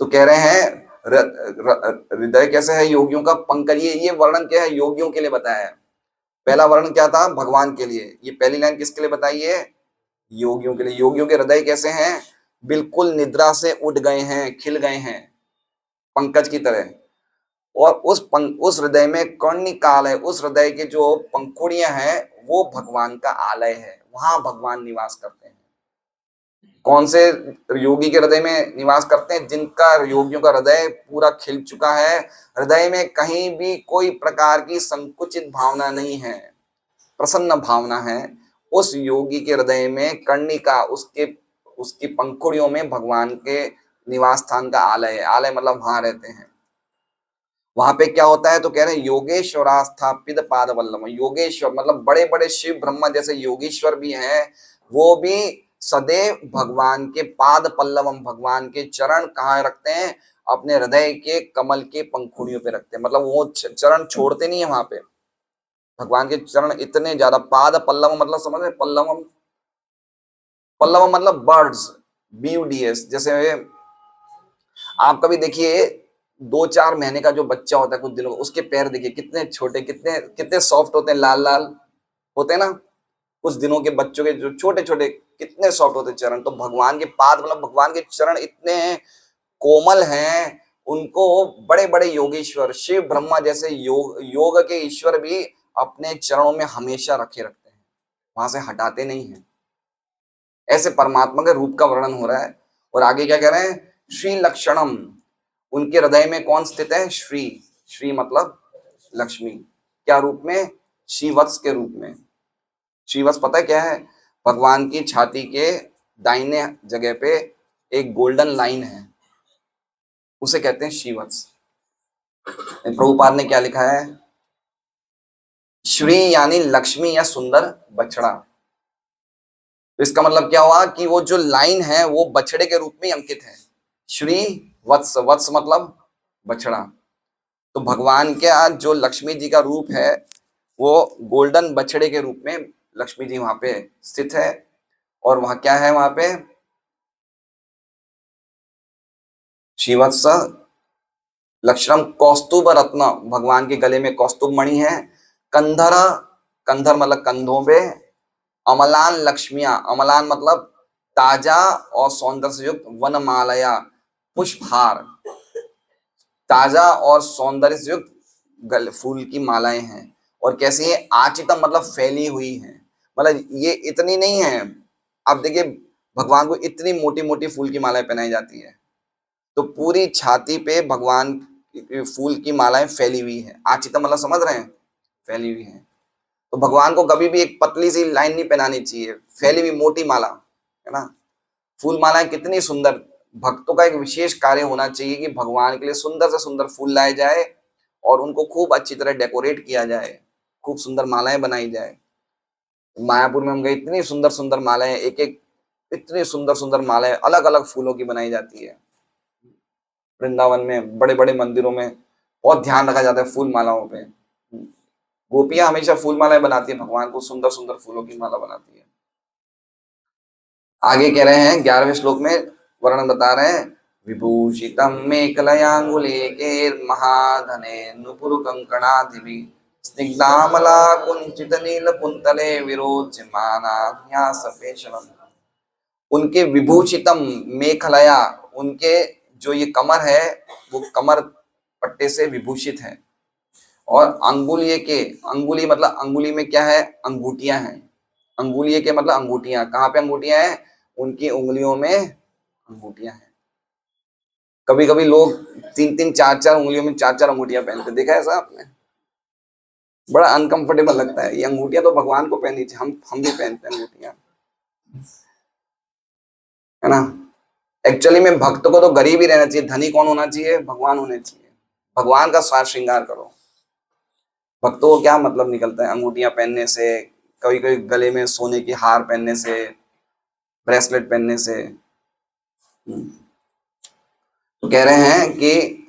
तो कह रहे हैं हृदय कैसे है योगियों का, पंकज। ये वर्णन क्या है, योगियों के लिए बताया है। पहला वर्णन क्या था, भगवान के लिए। ये पहली लाइन किसके लिए बताई है, योगियों के लिए। योगियों के हृदय कैसे हैं, बिल्कुल निद्रा से उठ गए हैं, खिल गए हैं, पंकज की तरह। और उस हृदय में कर्णिकाल है, उस हृदय के जो पंखुड़ियां हैं वो भगवान का आलय है, वहां भगवान निवास करते हैं। कौन से योगी के हृदय में निवास करते हैं, जिनका, योगियों का हृदय पूरा खिल चुका है, हृदय में कहीं भी कोई प्रकार की संकुचित भावना नहीं है, प्रसन्न भावना है। उस योगी के हृदय में कर्णिका, उसके उसकी पंखुड़ियों में भगवान के निवास स्थान का आलय है। आलय मतलब वहां रहते हैं। वहां पे क्या होता है, तो कह रहे हैं योगेश्वरा स्थापित पाद वल्लभ। योगेश्वर मतलब बड़े बड़े शिव ब्रह्मा जैसे योगेश्वर भी हैं, वो भी सदैव भगवान के पाद पल्लवम, भगवान के चरण कहाँ रखते हैं, अपने हृदय के कमल के पंखुड़ियों पे रखते हैं। मतलब वो चरण छोड़ते नहीं है वहां पे। भगवान के चरण इतने ज्यादा, पाद पल्लव मतलब समझ रहे, पल्लवम, पल्लवम मतलब बर्ड्स, BUDS। जैसे आप कभी देखिए 2-4 महीने का जो बच्चा होता है, कुछ दिनों, उसके पैर देखिए कितने छोटे, कितने कितने सॉफ्ट होते हैं, लाल लाल होते हैं ना। कुछ दिनों के बच्चों के जो छोटे छोटे कितने सॉफ्ट होते हैं चरण। तो भगवान के पाद मतलब भगवान के चरण इतने कोमल हैं, उनको बड़े बड़े योगेश्वर शिव ब्रह्मा जैसे योग के ईश्वर भी अपने चरणों में हमेशा रखे रखते हैं, वहां से हटाते नहीं है। ऐसे परमात्मा के रूप का वर्णन हो रहा है। और आगे क्या कह रहे हैं, श्री लक्षणम, उनके हृदय में कौन स्थित है, श्री। श्री मतलब लक्ष्मी, क्या रूप में, श्रीवत्स के रूप में। श्रीवत्स पता है क्या है? भगवान की छाती के दाहिने जगह पे एक गोल्डन लाइन है, उसे कहते हैं श्रीवत्स। प्रभुपाद ने क्या लिखा है? श्री यानी लक्ष्मी या सुंदर बछड़ा। तो इसका मतलब क्या हुआ कि वो जो लाइन है वो बछड़े के रूप में अंकित है। श्री वत्स, वत्स मतलब बछड़ा। तो भगवान के जो लक्ष्मी जी का रूप है वो गोल्डन बछड़े के रूप में लक्ष्मी जी वहां पे स्थित है। और वहां क्या है? वहां पे श्रीवत्स लक्ष्मण कौस्तुभ रत्न, भगवान के गले में कौस्तुभ मणि है। कंधर, कंधर मतलब कंधों पे। अमलान लक्ष्मिया, अमलान मतलब ताजा और सौंदर्य से युक्त। वनमालया पुष्पहार, ताजा और सौंदर्य से युक्त गल फूल की मालाएं हैं। और कैसी है? आचितम मतलब फैली हुई है। मतलब ये इतनी नहीं है, अब देखिए भगवान को इतनी मोटी मोटी फूल की मालाएं पहनाई जाती है, तो पूरी छाती पे भगवान की फूल की मालाएं फैली हुई है। आचितम मतलब समझ रहे हैं? फैली हुई है। तो भगवान को कभी भी एक पतली सी लाइन नहीं पहनानी चाहिए, फैली हुई मोटी माला, है ना। फूल मालाएं कितनी सुंदर। भक्तों का एक विशेष कार्य होना चाहिए कि भगवान के लिए सुंदर से सुंदर फूल लाए जाए और उनको खूब अच्छी तरह डेकोरेट किया जाए, खूब सुंदर मालाएं बनाई जाए। मायापुर में हम गए, इतनी सुंदर सुंदर मालाएं, एक एक इतनी सुंदर सुंदर मालाएं अलग अलग फूलों की बनाई जाती है। वृंदावन में बड़े बड़े मंदिरों में बहुत ध्यान रखा जाता है फूल मालाओं पे। गोपियां हमेशा फूल मालाएं बनाती है, भगवान को सुंदर सुंदर फूलों की माला बनाती है। आगे कह रहे हैं 11वें श्लोक में वर्णन बता रहे हैं। विभूषितम मेखलयाङ्गुलीके महाधने नुपुर कंकणाधिपि स्निग्धामला कुंचित नील कुंतले विरोचमानान्यासपेशलम्। उनके विभूषितम मेखलया, उनके जो ये कमर है वो कमर पट्टे से विभूषित है। और अंगुलिये के, अंगुली मतलब अंगुली में क्या है? अंगूठियां हैं। अंगुलिये के मतलब अंगूठियां। कहाँ पे अंगूठियां हैं? उनकी उंगलियों में अंगूठियां हैं। कभी कभी लोग तीन तीन चार चार उंगलियों में चार चार अंगूठियां पहनते, देखा है ऐसा आपने? बड़ा अनकंफर्टेबल लगता है। ये अंगूठियां तो भगवान को पहननी चाहिए, हम भी पहनते हैं अंगूठियां, है ना। एक्चुअली में भक्त को तो गरीब ही रहना चाहिए, धनी कौन होना चाहिए? भगवान होने चाहिए। भगवान का साज श्रृंगार करो। भक्तों को क्या मतलब निकलता है अंगूठियां पहनने से, कभी कभी गले में सोने की हार पहनने से, ब्रेसलेट पहनने से। तो कह रहे हैं कि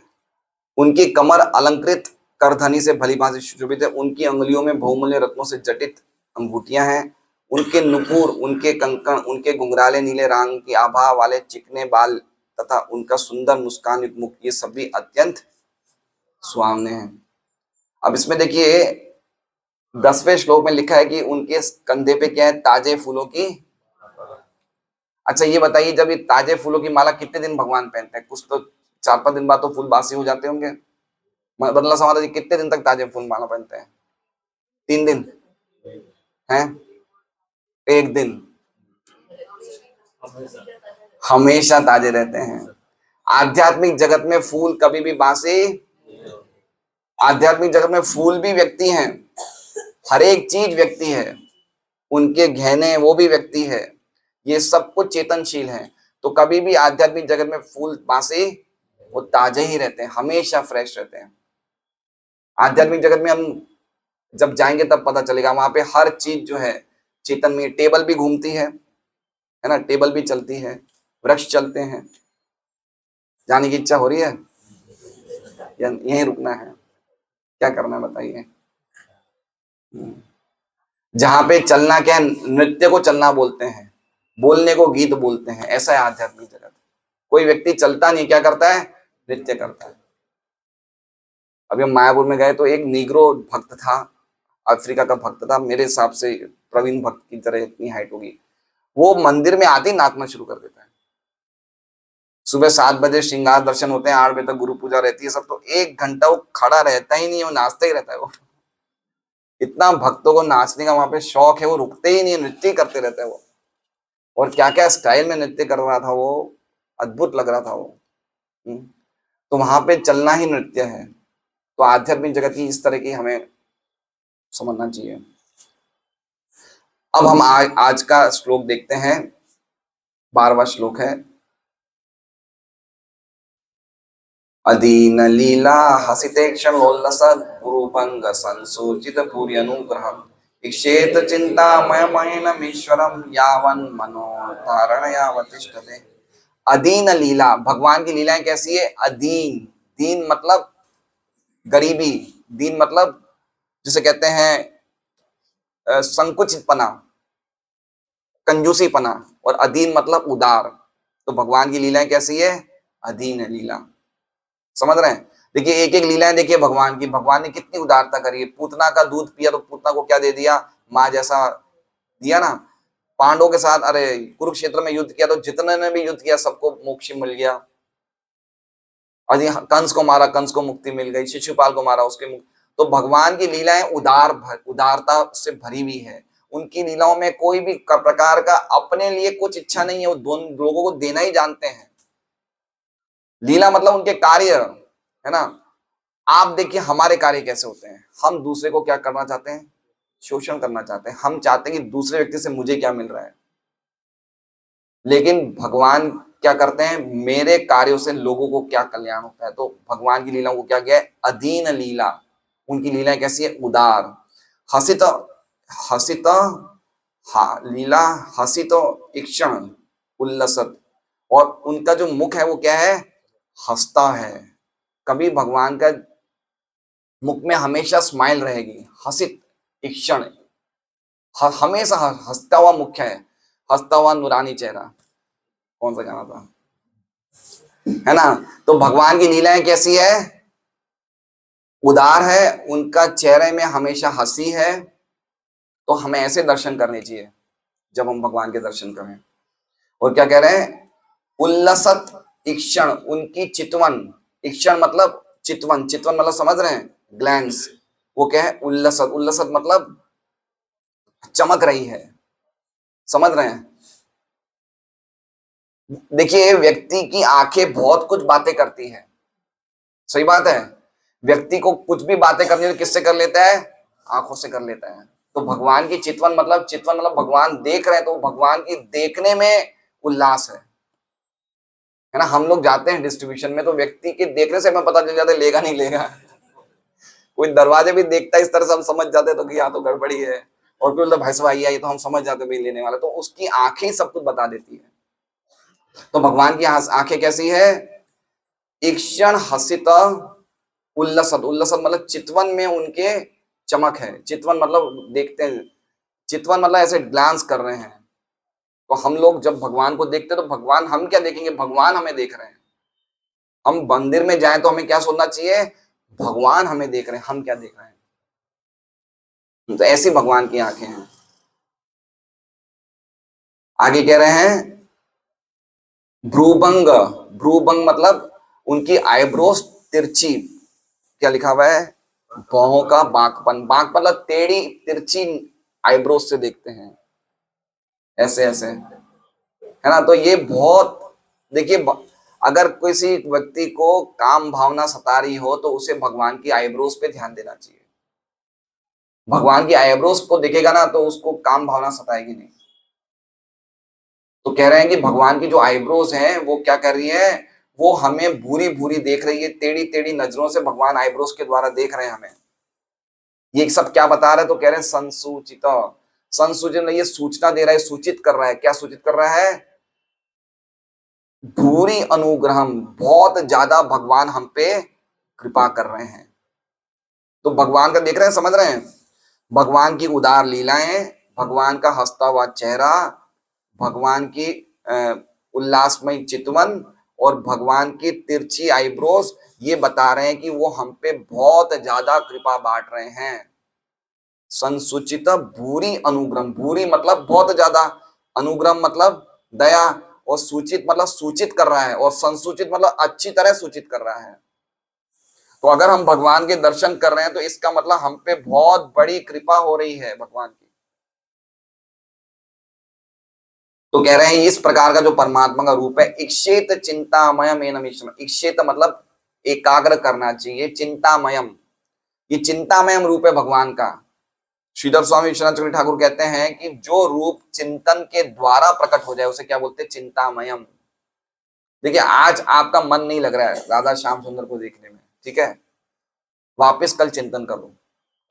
उनकी कमर अलंकृत करधनी से भली भांति सुशोभित है। उनकी अंगुलियों में बहुमूल्य रत्नों से जटित अंगूठियां हैं। उनके नुपुर, उनके कंकण, उनके घुंघराले नीले रंग की आभा वाले चिकने बाल तथा उनका सुंदर मुस्कान युक्त मुख, ये सभी अत्यंत सुहावने हैं। अब इसमें देखिए 10वें श्लोक में लिखा है कि उनके कंधे पे क्या है? ताजे फूलों की। अच्छा ये बताइए, जब ये ताजे फूलों की माला कितने दिन भगवान पहनते हैं? कुछ तो 4-5 दिन बाद तो फूल बासी हो जाते होंगे। मतलब समाज जी कितने दिन तक ताजे फूल माला पहनते हैं? 3 दिन हैं? एक दिन? हमेशा ताजे रहते हैं। आध्यात्मिक जगत में फूल कभी भी बासी, आध्यात्मिक जगत में फूल भी व्यक्ति हैं, हर एक चीज व्यक्ति है, उनके गहने वो भी व्यक्ति है, ये सब कुछ चेतनशील है। तो कभी भी आध्यात्मिक जगत में फूल बासी, वो ताजे ही रहते हैं, हमेशा फ्रेश रहते हैं। आध्यात्मिक जगत में हम जब जाएंगे तब पता चलेगा, वहां पे हर चीज जो है चेतन में। टेबल भी घूमती है ना, टेबल भी चलती है, वृक्ष चलते हैं। जाने की इच्छा हो रही है या यहीं रुकना है? क्या करना है बताइए? जहां पे चलना क्या है? नृत्य को चलना बोलते हैं, बोलने को गीत बोलते हैं। ऐसा है आध्यात्मिक जगत। कोई व्यक्ति चलता नहीं, क्या करता है? नृत्य करता है। अभी हम मायापुर में गए तो एक नीग्रो भक्त था, अफ्रीका का भक्त था, मेरे हिसाब से प्रवीण भक्त की तरह इतनी हाइट होगी। वो मंदिर में आते ही नाचना शुरू कर देता है। सुबह 7 बजे श्रृंगार दर्शन होते हैं, 8 बजे तक गुरु पूजा रहती है सब, तो 1 घंटा वो खड़ा रहता ही नहीं है, वो नाचता ही रहता है। वो इतना भक्तों को नाचने का वहां पे शौक है, वो रुकते ही नहीं है, नृत्य करते रहता है वो। और क्या क्या स्टाइल में नृत्य कर रहा था वो, अद्भुत लग रहा था वो। तो वहां पे चलना ही नृत्य है। तो आध्यात्मिक जगत की इस तरह की हमें समझना चाहिए। अब हम आज का श्लोक देखते हैं। 12वां श्लोक है। अदीन लीला हसितेक्षणोल्लसत् गुरुभंग संसूचित भूरि अनुग्रहम् इक्षेत चिंतामयमयनमीश्वरम यावन मनोधारण यावतिष्ठते। अदीन लीला, भगवान की लीलाएं कैसी है? अदीन, दीन मतलब गरीबी, दीन मतलब जिसे कहते हैं संकुचितपना, कंजूसीपना, और अदीन मतलब उदार। तो भगवान की लीलाएं कैसी है? अदीन लीला। समझ रहे हैं? देखिए एक एक लीलाएं देखिए भगवान की, भगवान ने कितनी उदारता करी है। पूतना का दूध पिया तो पूतना को क्या दे दिया? माँ जैसा दिया ना। पांडवों के साथ अरे कुरुक्षेत्र में युद्ध किया तो जितने ने भी युद्ध किया सबको मोक्ष मिल गया। अरे कंस को मारा, कंस को मुक्ति मिल गई। शिशुपाल को मारा, उसके मुक्ति। तो भगवान की लीलाएं उदारता से भरी हुई है। उनकी लीलाओं में कोई भी प्रकार का अपने लिए कुछ इच्छा नहीं है। वो दोनों लोगों को देना ही जानते हैं। लीला मतलब उनके कार्य है ना। आप देखिए हमारे कार्य कैसे होते हैं। हम दूसरे को क्या करना चाहते हैं? शोषण करना चाहते हैं। हम चाहते हैं कि दूसरे व्यक्ति से मुझे क्या मिल रहा है। लेकिन भगवान क्या करते हैं? मेरे कार्यों से लोगों को क्या कल्याण होता है। तो भगवान की लीलाओं को क्या किया है? अदीन लीला। उनकी लीलाएं कैसी है? उदार। हसित हसित लीला हसित इक्षण उल्लसत। और उनका जो मुख है वो क्या है? हंसता है। कभी भगवान का मुख में हमेशा स्माइल रहेगी। हसित इक्षण, हमेशा हंसता हुआ मुख है, हंसता हुआ नूरानी चेहरा। कौन सा गाना था, है ना। तो भगवान की लीलाएं कैसी है? उदार है। उनका चेहरे में हमेशा हंसी है। तो हमें ऐसे दर्शन करने चाहिए जब हम भगवान के दर्शन करें। और क्या कह रहे हैं? उल्लसत इक्षण, उनकी चितवन। इक्षण मतलब चितवन, चितवन मतलब समझ रहे हैं? ग्लैंड्स। वो क्या है? उल्लसत। उल्लसत मतलब चमक रही है। समझ रहे हैं? देखिए व्यक्ति की आंखें बहुत कुछ बातें करती है। सही बात है। व्यक्ति को कुछ भी बातें करनी तो किससे कर लेता है? आंखों से कर लेता है। तो भगवान की चितवन मतलब भगवान देख रहे हैं तो भगवान की देखने में उल्लास है ना। हम लोग जाते हैं डिस्ट्रीब्यूशन में तो व्यक्ति के देखने से हमें पता चल जाता है लेगा नहीं लेगा। कोई दरवाजे भी देखता है इस तरह से हम समझ जाते हैं तो कि यहाँ तो गड़बड़ी है। और कोई बोलता भैंसवा आई तो हम समझ जाते भाई लेने वाला। तो उसकी आंखें सब कुछ बता देती है। तो भगवान की आंखें कैसी है? ईक्षण हसित उल्लसत। उल्लसत मतलब चितवन में उनके चमक है। चितवन मतलब देखते हैं, चितवन मतलब ऐसे ग्लांस कर रहे हैं। तो हम लोग जब भगवान को देखते हैं तो भगवान, हम क्या देखेंगे? भगवान हमें देख रहे हैं। हम मंदिर में जाएं तो हमें क्या सोचना चाहिए? भगवान हमें देख रहे हैं, हम क्या देख रहे हैं। तो ऐसी भगवान की आंखें हैं। आगे कह रहे हैं भ्रूभंग। भ्रूभंग मतलब उनकी आईब्रोज तिरछी। क्या लिखा हुआ है? बाहों का बांकपन। बांक मतलब टेढ़ी तिरछी आईब्रोज से देखते हैं, ऐसे ऐसे, है ना। तो ये बहुत, देखिए अगर किसी व्यक्ति को काम भावना सता रही हो तो उसे भगवान की आईब्रोज पे ध्यान देना चाहिए। भगवान की आईब्रोज को देखेगा ना तो उसको काम भावना सताएगी नहीं। तो कह रहे हैं कि भगवान की जो आईब्रोज हैं वो क्या कर रही है? वो हमें भूरी भूरी देख रही है। टेढ़ी टेढ़ी नजरों से भगवान आईब्रोज के द्वारा देख रहे हैं हमें। ये सब क्या बता रहा है? तो कह रहे हैं संसूचित। संसूचित ये सूचना दे रहा है, सूचित कर रहा है। क्या सूचित कर रहा है? भूरी अनुग्रहम, बहुत ज्यादा भगवान हम पे कृपा कर रहे हैं। तो भगवान का देख रहे हैं, समझ रहे हैं? भगवान की उदार लीलाएं, भगवान का हंसता हुआ चेहरा, भगवान की उल्लासमय चितवन और भगवान की तिरछी आईब्रोज, ये बता रहे हैं कि वो हम पे बहुत ज्यादा कृपा बांट रहे हैं। संसूचित भूरी अनुग्रह। भूरी मतलब बहुत ज्यादा, अनुग्रह मतलब दया, और सूचित मतलब सूचित कर रहा है, और संसूचित मतलब अच्छी तरह सूचित कर रहा है। तो अगर हम भगवान के दर्शन कर रहे हैं तो इसका मतलब हम पे बहुत बड़ी कृपा हो रही है भगवान की। तो कह रहे हैं इस प्रकार का जो परमात्मा का रूप है, इक्षेत चिंतामयम एनम ईश्वरम। इक्षेत मतलब एकाग्र करना चाहिए, चिंतामयम, ये चिंतामयम रूप है भगवान का। श्रीधर स्वामी विश्वनाथ चक्रवर्ती ठाकुर कहते हैं कि जो रूप चिंतन के द्वारा प्रकट हो जाए उसे क्या बोलते हैं? चिंतामयम। देखिए आज आपका मन नहीं लग रहा है राधा श्याम सुंदर को देखने में, ठीक है, वापस कल चिंतन करो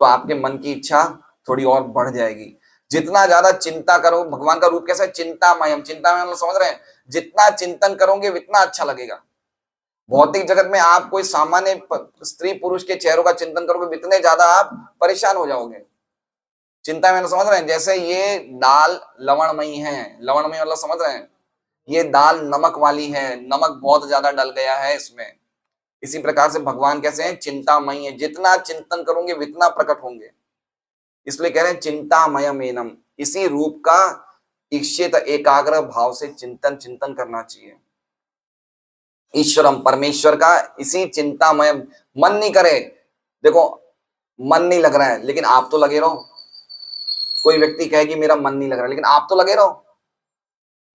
तो आपके मन की इच्छा थोड़ी और बढ़ जाएगी। जितना ज्यादा चिंता करो, भगवान का रूप कैसा है? चिंतामयम। चिंतामयम समझ रहे हैं? जितना चिंतन करोगे उतना अच्छा लगेगा। भौतिक जगत में आप कोई सामान्य स्त्री पुरुष के चेहरों का चिंतन करोगे इतने ज्यादा आप परेशान हो जाओगे। चिंता में समझ रहे हैं? जैसे ये दाल लवणमयी है, लवणमयी मतलब समझ रहे हैं? ये दाल नमक वाली है, नमक बहुत ज्यादा डल गया है इसमें। इसी प्रकार से भगवान कैसे हैं? चिंतामयी है। जितना चिंतन करोगे उतना प्रकट होंगे, इसलिए कह रहे हैं चिंतामयमेनम। इसी रूप का इच्छित एकाग्र भाव से चिंतन करना चाहिए। ईश्वरम, परमेश्वर का इसी चिंतामय। मन नहीं करे, देखो मन नहीं लग रहा है लेकिन आप तो लगे रहो। कोई व्यक्ति कहे कि मेरा मन नहीं लग रहा है, लेकिन आप तो लगे रहो।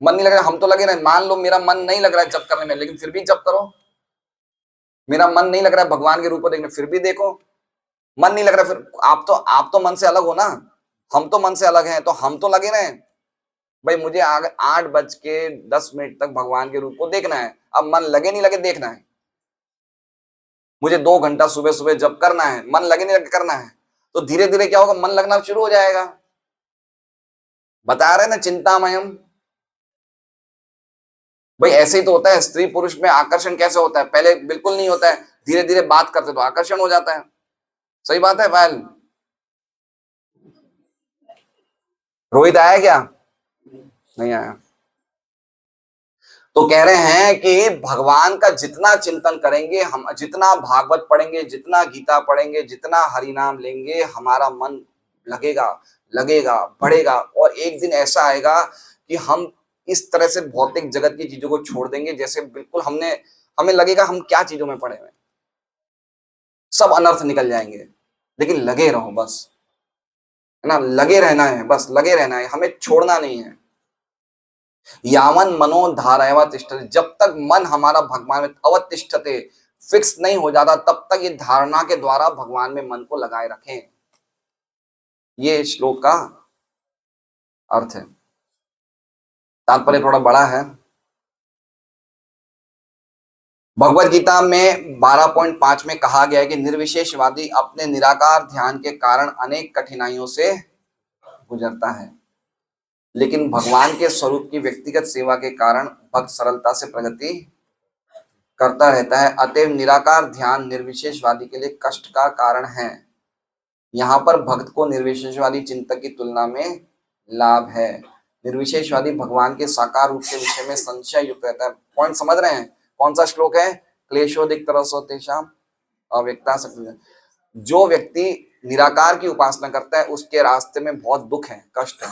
मन नहीं लग रहा है, हम तो लगे रहे। मान लो मेरा मन नहीं लग रहा है जप करने में, लेकिन फिर भी जप करो। मेरा मन नहीं लग रहा है भगवान के रूप को देखने, फिर भी देखो। मन नहीं लग रहा है, फिर आप तो मन से अलग हो ना, हम तो मन से अलग हैं, तो हम तो लगे रहे। भाई मुझे 8:10 तक भगवान के रूप को देखना है, अब मन लगे नहीं लगे देखना है। मुझे 2 घंटा सुबह सुबह जब करना है, मन लगे नहीं लगे करना है, तो धीरे धीरे क्या होगा? मन लगना शुरू हो जाएगा। बता रहे ना चिंतामयम। भाई ऐसे ही तो होता है, स्त्री पुरुष में आकर्षण कैसे होता है? पहले बिल्कुल नहीं होता है, धीरे धीरे बात करते तो आकर्षण हो जाता है। सही बात है पायल? रोहित आया क्या? नहीं आया। तो कह रहे हैं कि भगवान का जितना चिंतन करेंगे हम, जितना भागवत पढ़ेंगे, जितना गीता पढ़ेंगे, जितना हरि नाम लेंगे, हमारा मन लगेगा लगेगा बढ़ेगा। और एक दिन ऐसा आएगा कि हम इस तरह से भौतिक जगत की चीजों को छोड़ देंगे जैसे बिल्कुल हमें लगेगा हम क्या चीजों में पड़े हुए, सब अनर्थ निकल जाएंगे। लेकिन लगे रहो बस, है ना, लगे रहना है, बस लगे रहना है, हमें छोड़ना नहीं है। यावन मनो धारयवा तिष्ठते, जब तक मन हमारा भगवान में अवतिष्ठते, फिक्स नहीं हो जाता, तब तक ये धारणा के द्वारा भगवान में मन को लगाए रखें। ये श्लोक का अर्थ है। तात्पर्य थोड़ा बड़ा है। भगवत गीता में 12.5 में कहा गया है कि निर्विशेषवादी अपने निराकार ध्यान के कारण अनेक कठिनाइयों से गुजरता है, लेकिन भगवान के स्वरूप की व्यक्तिगत सेवा के कारण भक्त सरलता से प्रगति करता रहता है। अतएव निराकार ध्यान निर्विशेषवादी के लिए कष्ट का कारण है। यहाँ पर भक्त को निर्विशेषवादी चिंतक की तुलना में लाभ है। निर्विशेषवादी भगवान के साकार रूप के विषय में संशय युक्त रहता है। पॉइंट समझ रहे हैं? कौन सा श्लोक है? क्लेशोदिक तरसो तेषाम अव्यक्ता शक्ति। जो व्यक्ति निराकार की उपासना करता है उसके रास्ते में बहुत दुख है, कष्ट है।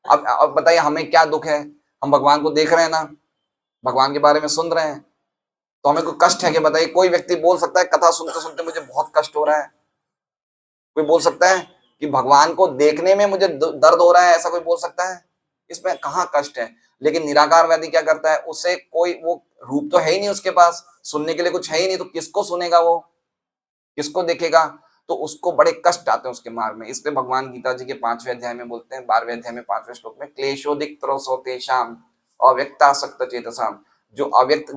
अब बताइए हमें क्या दुख है? हम भगवान को देख रहे हैं ना, भगवान के बारे में सुन रहे हैं, तो हमें कोई कष्ट है कि? बताइए, कोई व्यक्ति बोल सकता है कथा सुनते सुनते मुझे बहुत कष्ट हो रहा है? कोई बोल सकता है कि भगवान को देखने में मुझे दर्द हो रहा है? ऐसा कोई बोल सकता है? इसमें कहाँ कष्ट है? लेकिन निराकारवादी क्या करता है? उसे कोई वो रूप तो है ही नहीं उसके पास, सुनने के लिए कुछ है ही नहीं, तो किसको सुनेगा वो, किसको देखेगा? तो उसको बड़े कष्ट आते हैं उसके मार्ग में। इसलिए भगवान गीता जी के 5वें अध्याय में बोलते हैं, 12वें अध्याय में 5वें श्लोक में, क्लेशोदिक तरसो तेषाम अव्यक्तासक्त चेतसाम। जो अव्यक्त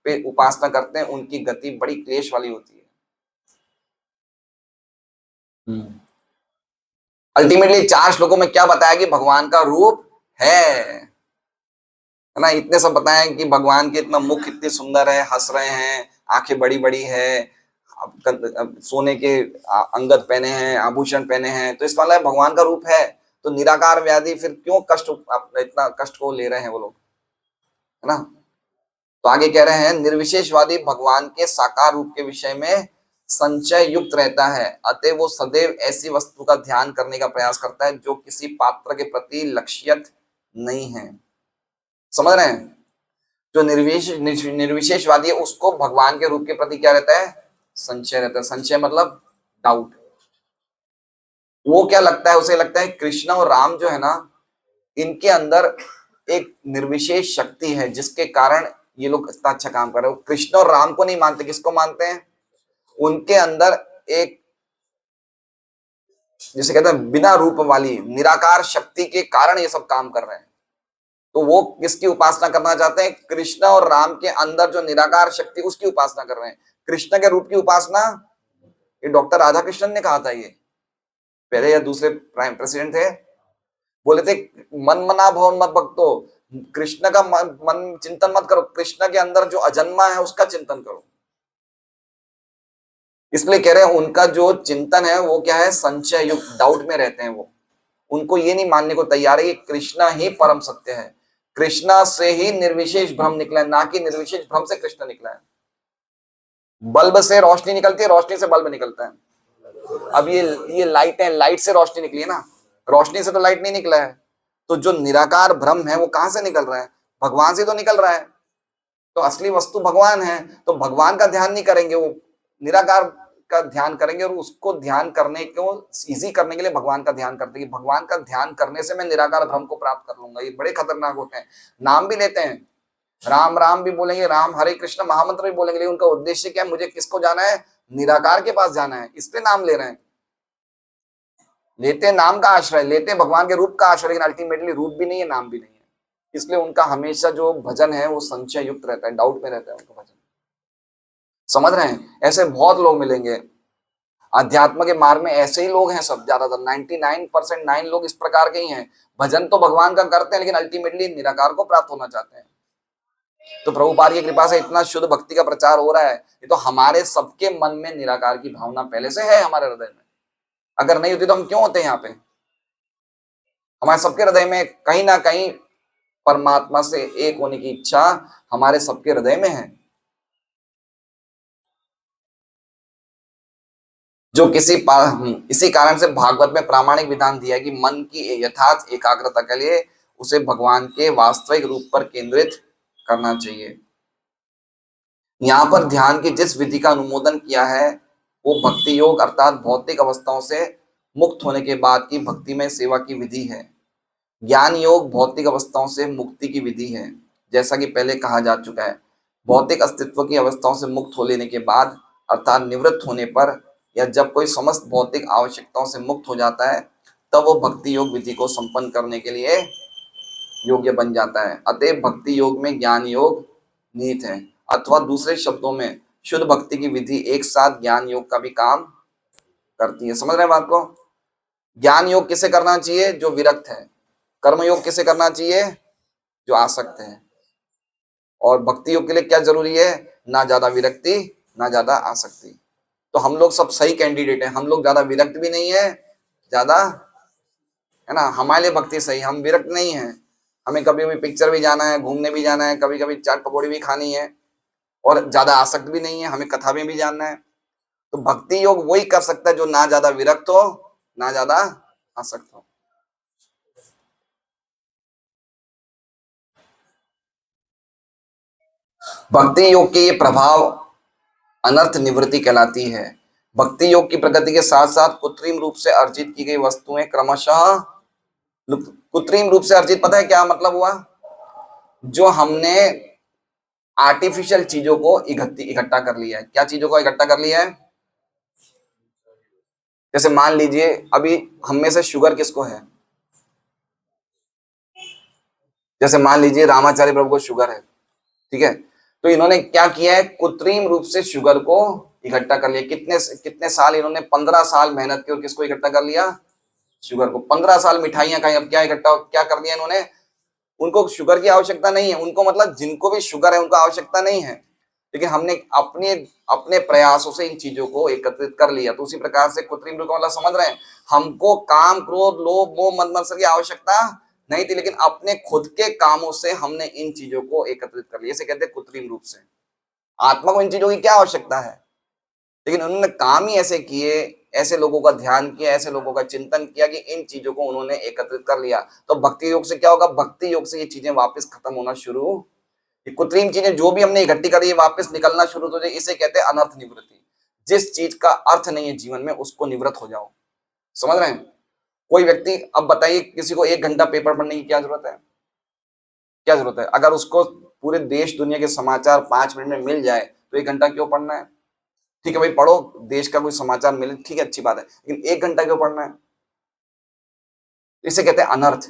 पे उपासना करते हैं उनकी गति बड़ी क्लेश वाली होती है। अल्टीमेटली 4 श्लोकों में क्या बताया कि भगवान का रूप है ना? इतने सब बताया कि भगवान के इतना मुख इतने सुंदर है, हंस रहे हैं, आंखें बड़ी बड़ी है, सोने के अंगद पहने हैं, आभूषण पहने हैं, तो इसका मतलब भगवान का रूप है। तो निराकार व्याधि फिर क्यों इतना कष्ट को ले रहे हैं वो लोग, है ना? तो आगे कह रहे हैं निर्विशेषवादी भगवान के साकार रूप के विषय में संशय युक्त रहता है, अतः वो सदैव ऐसी वस्तु का ध्यान करने का प्रयास करता है जो किसी पात्र के प्रति लक्ष्यत नहीं है। समझ रहे हैं? जो निर्विशेषवादी है उसको भगवान के रूप के प्रति क्या रहता है? संशय रहता है। संशय मतलब डाउट। वो क्या लगता है? उसे लगता है कृष्ण और राम जो है ना, इनके अंदर एक निर्विशेष शक्ति है जिसके कारण ये लोग इतना अच्छा काम कर रहे हो। कृष्ण और राम को नहीं मानते, किसको मानते हैं? उनके अंदर एक जिसे कहते हैं बिना रूप वाली निराकार शक्ति के कारण ये सब काम कर रहे हैं। तो वो किसकी उपासना करना चाहते हैं? कृष्ण और राम के अंदर जो निराकार शक्ति उसकी उपासना कर रहे हैं। कृष्ण के रूप की उपासना ये डॉक्टर राधा कृष्णन ने कहा था, ये पहले या दूसरे प्राइम प्रेसिडेंट थे, बोले थे मन मना भवन मत भक्तो, कृष्ण का मन चिंतन मत करो, कृष्ण के अंदर जो अजन्मा है उसका चिंतन करो। इसलिए कह रहे हैं उनका जो चिंतन है वो क्या है? संशय युक्त, डाउट में रहते हैं वो। उनको ये नहीं मानने को तैयार है कि कृष्णा ही परम सत्य है, कृष्णा से ही निर्विशेष भ्रम निकला है, ना कि निर्विशेष भ्रम से कृष्ण निकला है। बल्ब से रोशनी निकलती है, रोशनी से बल्ब निकलता है। अब ये लाइट है, लाइट से रोशनी निकली है ना, रोशनी से तो लाइट नहीं निकला है। तो जो निराकार भ्रम है वो कहां से निकल रहा है? भगवान से तो निकल रहा है। तो असली वस्तु भगवान है, तो भगवान का ध्यान नहीं करेंगे, वो निराकार का ध्यान करेंगे, और उसको ध्यान करने को इजी करने के लिए भगवान का ध्यान करते हैं कि भगवान का ध्यान करने से मैं निराकार भ्रम को प्राप्त कर लूंगा। ये बड़े खतरनाक होते हैं। नाम भी लेते हैं, राम राम भी बोलेंगे, राम हरे कृष्ण महामंत्र भी बोलेंगे, लेकिन उनका उद्देश्य क्या है? मुझे किसको जाना है? निराकार के पास जाना है, इसलिए नाम ले रहे हैं। लेते नाम का आश्रय, लेते भगवान के रूप का आश्रय, लेकिन अल्टीमेटली रूप भी नहीं है, नाम भी नहीं है। इसलिए उनका हमेशा जो भजन है वो संशय युक्त रहता है, डाउट में रहता है उनका भजन। समझ रहे हैं? ऐसे बहुत लोग मिलेंगे अध्यात्म के मार्ग में, ऐसे ही लोग हैं सब। ज्यादातर 99% लोग इस प्रकार के ही हैं। भजन तो भगवान का करते हैं, लेकिन अल्टीमेटली निराकार को प्राप्त होना चाहते हैं। तो प्रभुपाद की कृपा से इतना शुद्ध भक्ति का प्रचार हो रहा है। ये तो हमारे सबके मन में निराकार की भावना पहले से है, हमारे हृदय में। अगर नहीं होती तो हम क्यों होते हैं यहाँ पे? हमारे सबके हृदय में कहीं ना कहीं परमात्मा से एक होने की इच्छा हमारे सबके हृदय में है। जो इसी कारण से भागवत में प्रामाणिक विधान दिया है कि मन की यथार्थ एकाग्रता के लिए उसे भगवान के वास्तविक रूप पर केंद्रित करना चाहिए। यहाँ पर ध्यान की जिस विधि का अनुमोदन किया है वो भक्ति योग अर्थात भौतिक अवस्थाओं से मुक्त होने के बाद की भक्ति में सेवा की विधि है। ज्ञान योग भौतिक अवस्थाओं से मुक्ति की विधि है। जैसा कि पहले कहा जा चुका है, भौतिक अस्तित्व की अवस्थाओं से मुक्त हो लेने के बाद अर्थात निवृत्त होने पर या जब कोई समस्त भौतिक आवश्यकताओं से मुक्त हो जाता है तब वो भक्ति योग विधि को संपन्न करने के लिए योग्य बन जाता है। अतएव भक्ति योग में ज्ञान योग निहित है, अथवा दूसरे शब्दों में शुद्ध भक्ति की विधि एक साथ ज्ञान योग का भी काम करती है। समझ रहे हैं बात को? ज्ञान योग किसे करना चाहिए? जो विरक्त है। कर्म योग किसे करना चाहिए? जो आसक्त है। और भक्ति योग के लिए क्या जरूरी है? ना ज्यादा विरक्ति ना ज्यादा आसक्ति। तो हम लोग सब सही कैंडिडेट हैं। हम लोग ज्यादा विरक्त भी नहीं है, ज्यादा, है ना, हमारे लिए भक्ति सही। हम विरक्त नहीं है, हमें कभी कभी पिक्चर भी जाना है, घूमने भी जाना है, कभी कभी चाट पकौड़ी भी खानी है, और ज्यादा आसक्त भी नहीं है, हमें कथा में भी जानना है। तो भक्ति योग वही कर सकता है जो ना ज्यादा विरक्त हो ना ज्यादा आसक्त हो। भक्ति योग के ये प्रभाव अनर्थ निवृत्ति कहलाती है। भक्ति योग की प्रगति के साथ साथ कृत्रिम रूप से अर्जित की गई वस्तुएं क्रमशः, कृत्रिम रूप से अर्जित पता है क्या मतलब हुआ? जो हमने आर्टिफिशियल चीजों को इकट्ठा कर लिया है। क्या चीजों को इकट्ठा कर लिया है? जैसे मान लीजिए अभी हम में से शुगर किसको है? जैसे मान लीजिए रामाचार्य प्रभु को शुगर है, ठीक है, तो इन्होंने क्या किया है? कृत्रिम रूप से शुगर को इकट्ठा कर लिया। कितने कितने साल इन्होंने? 15 साल मेहनत की और किसको इकट्ठा कर लिया? शुगर को। 15 साल मिठाइयां खाई, अब क्या इकट्ठा क्या कर लिया इन्होंने? उनको शुगर की आवश्यकता नहीं है, उनको मतलब जिनको भी शुगर है उनको आवश्यकता नहीं है, लेकिन हमने अपने अपने प्रयासों से इन चीजों को एकत्रित कर लिया। तो उसी प्रकार से कृत्रिम रूप का मतलब समझ रहे हैं? हमको काम क्रोध लोभ मोह मद मत्सर की आवश्यकता नहीं थी, लेकिन अपने खुद के कामों से हमने इन चीजों को एकत्रित कर लिया। इसे कहते हैं कृत्रिम रूप से। आत्मा को इन चीजों की क्या आवश्यकता है? लेकिन उन्होंने काम ही ऐसे किए, ऐसे लोगों का ध्यान किया, ऐसे लोगों का चिंतन किया कि इन चीजों को उन्होंने एकत्रित कर लिया। तो भक्ति योग से क्या होगा? भक्ति योग से ये चीजें वापस खत्म होना शुरू, ये कृत्रिम चीजें जो भी हमने इकट्ठी करी है वापस निकलना शुरू हो जाए। इसे कहते हैं अनर्थ निवृत्ति। जिस चीज का अर्थ नहीं है जीवन में उसको निवृत्त हो जाओ। समझ रहे हैं? कोई व्यक्ति, अब बताइए किसी को 1 घंटा पेपर पढ़ने की क्या जरूरत है? क्या जरूरत है? अगर उसको पूरे देश दुनिया के समाचार 5 मिनट में मिल जाए तो 1 घंटा क्यों पढ़ना है? ठीक है भाई, पढ़ो, देश का कोई समाचार मिले, ठीक है, अच्छी बात है, लेकिन 1 घंटा क्यों पढ़ना है? इसे कहते हैं अनर्थ,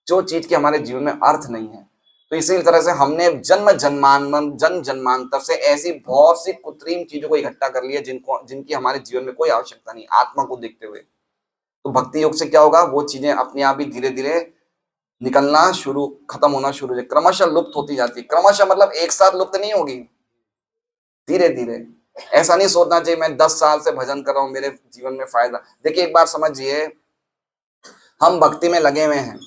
जो चीज की हमारे जीवन में अर्थ नहीं है। तो इसी तरह से हमने जन जन्मांतर से ऐसी बहुत सी कृत्रिम चीजों को इकट्ठा कर लिया जिनकी हमारे जीवन में कोई आवश्यकता नहीं, आत्मा को देखते हुए। तो भक्ति योग से क्या होगा, वो चीजें अपने आप ही धीरे धीरे निकलना शुरू, खत्म होना शुरू हो जाए, क्रमशः लुप्त होती जाती है। क्रमशः मतलब एक साथ लुप्त नहीं होगी, धीरे धीरे। ऐसा नहीं सोचना चाहिए मैं 10 साल से भजन कर रहा हूं, मेरे जीवन में फायदा। देखिए एक बार समझिए, हम भक्ति में लगे हुए हैं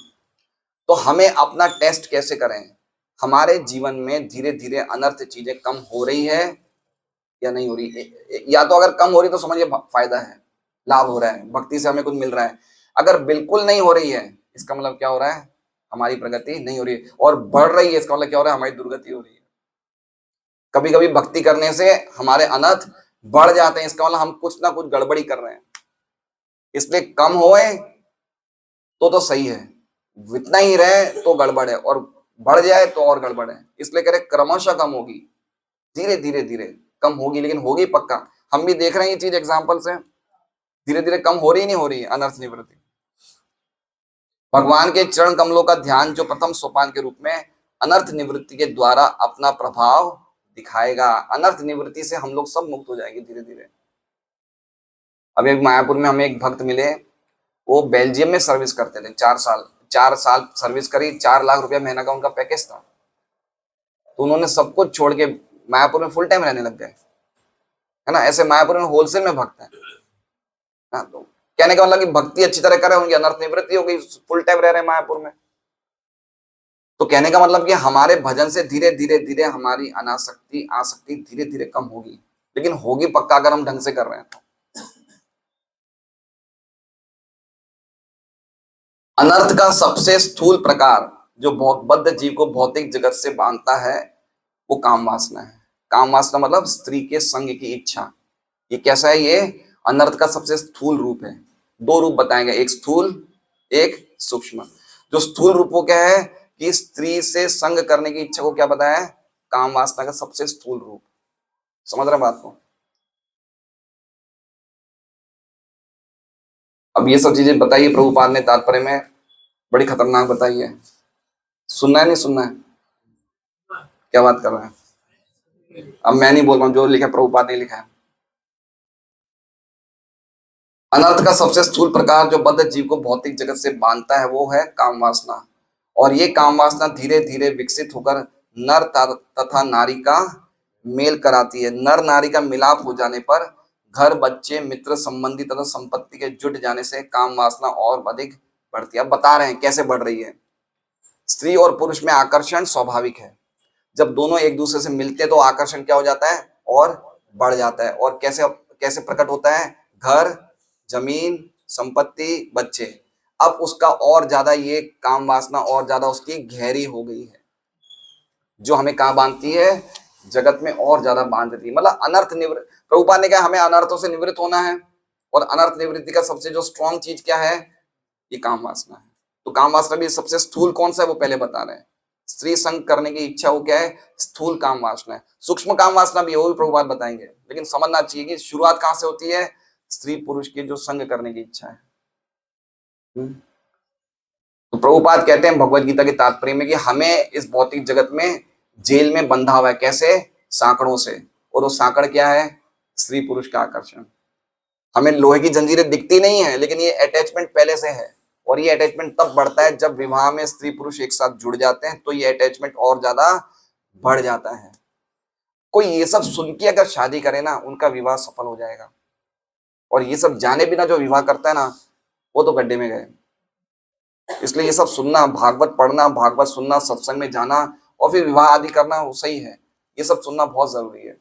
तो हमें अपना टेस्ट कैसे करें, हमारे जीवन में धीरे धीरे अनर्थ चीजें कम हो रही है या नहीं हो रही। या तो अगर कम हो रही तो समझिए फायदा है, लाभ हो रहा है, भक्ति से हमें कुछ मिल रहा है। अगर बिल्कुल नहीं हो रही है, इसका मतलब क्या हो रहा है, हमारी प्रगति नहीं हो रही है। और बढ़ रही है, इसका मतलब क्या हो रहा है, हमारी दुर्गति हो रही है। कभी कभी भक्ति करने से हमारे अनर्थ बढ़ जाते हैं, इसका मतलब हम कुछ ना कुछ गड़बड़ी कर रहे हैं। इसलिए कम होए तो सही है, इतना ही रहे तो गड़बड़ है, और बढ़ जाए तो और गड़बड़ है। इसलिए कह रहे क्रमशः कम होगी, धीरे धीरे धीरे कम होगी, लेकिन होगी पक्का। हम भी देख रहे हैं ये चीज एग्जाम्पल से, धीरे धीरे कम हो रही नहीं हो रही अनर्थ निवृत्ति। भगवान के चरण कमलों का ध्यान जो प्रथम सोपान के रूप में अनर्थ निवृत्ति के द्वारा अपना प्रभाव दिखाएगा। अनर्थ निवृत्ति से हम लोग सब मुक्त हो जाएंगे धीरे धीरे। अभी मायापुर में हमें एक भक्त मिले, वो बेल्जियम में सर्विस करते थे, 4 साल सर्विस करी, 4 लाख रुपया महीना का उनका पैकेज था। तो उन्होंने सब कुछ छोड़ के मायापुर में फुल टाइम रहने लग गए, है ना। ऐसे मायापुर में होलसेल में भक्त है ना। तो कहने का मतलब कि भक्ति अच्छी तरह करे, उनकी अनर्थ निवृत्ति हो गई, फुल टाइम रह रहे हैं मायापुर में। तो कहने का मतलब कि हमारे भजन से धीरे धीरे धीरे हमारी अनासक्ति आसक्ति धीरे धीरे कम होगी, लेकिन होगी पक्का अगर हम ढंग से कर रहे हैं तो। अनर्थ का सबसे स्थूल प्रकार जो बद्ध जीव को भौतिक जगत से बांधता है वो काम वासना है। काम वासना मतलब स्त्री के संग की इच्छा। ये कैसा है, ये अनर्थ का सबसे स्थूल रूप है। 2 रूप बताएंगे, एक स्थूल एक सूक्ष्म। जो स्थूल रूप वो क्या है कि स्त्री से संग करने की इच्छा को क्या बताया है, काम वासना का सबसे स्थूल रूप। समझ रहे बात को। अब ये सब चीजें बताइए प्रभुपाद ने तात्पर्य में बड़ी खतरनाक बताई है। सुनना है नहीं सुनना है, क्या बात कर रहे हैं। अब मैं नहीं बोल रहा हूं, जो लिखा प्रभुपाद ने लिखा है। अनर्थ का सबसे स्थूल प्रकार जो बद्ध जीव को भौतिक जगत से बांधता है वो है काम वासना। और ये काम वासना धीरे धीरे विकसित होकर नर तथा नारी का मेल कराती है। नर नारी का मिलाप हो जाने पर घर बच्चे मित्र संबंधी तथा संपत्ति के जुट जाने से काम वासना और अधिक बढ़ती है। अब बता रहे हैं कैसे बढ़ रही है। स्त्री और पुरुष में आकर्षण स्वाभाविक है, जब दोनों एक दूसरे से मिलते हैं तो आकर्षण क्या हो जाता है और बढ़ जाता है। और कैसे कैसे प्रकट होता है, घर जमीन संपत्ति बच्चे। अब उसका और ज्यादा ये काम वासना और ज्यादा उसकी गहरी हो गई है, जो हमें कहाँ बांधती है, जगत में और ज्यादा बांध देती है। मतलब अनर्थ निवृत्त, प्रभुपाद ने कहा हमें अनर्थों से निवृत्त होना है, और अनर्थ निवृत्ति का सबसे जो स्ट्रॉन्ग चीज क्या है, ये काम वासना है। तो काम वासना भी सबसे स्थूल कौन सा है वो पहले बता रहे हैं। स्त्री संग करने की इच्छा वो क्या है, स्थूल काम वासना है। सूक्ष्म काम वासना भी है, वो भी प्रभुपाद बताएंगे, लेकिन समझना चाहिए कि शुरुआत कहां से होती है, स्त्री पुरुष की जो संग करने की इच्छा है। तो प्रभुपाद कहते हैं भगवत गीता के तात्पर्य में कि हमें इस भौतिक जगत में जेल में बंधा हुआ है, कैसे, सांकड़ों से। और वो सांकड़ क्या है, स्त्री पुरुष का आकर्षण। हमें लोहे की जंजीरें दिखती नहीं है, लेकिन ये अटैचमेंट पहले से है। और ये अटैचमेंट तब बढ़ता है जब विवाह में स्त्री पुरुष एक साथ जुड़ जाते हैं, तो ये अटैचमेंट और ज्यादा बढ़ जाता है। कोई ये सब सुन के अगर शादी करे ना, उनका विवाह सफल हो जाएगा। और ये सब जाने बिना जो विवाह करता है ना, वो तो गड्ढे में गए। इसलिए ये सब सुनना, भागवत पढ़ना, भागवत सुनना, सत्संग में जाना और फिर विवाह आदि करना वो सही है। ये सब सुनना बहुत जरूरी है।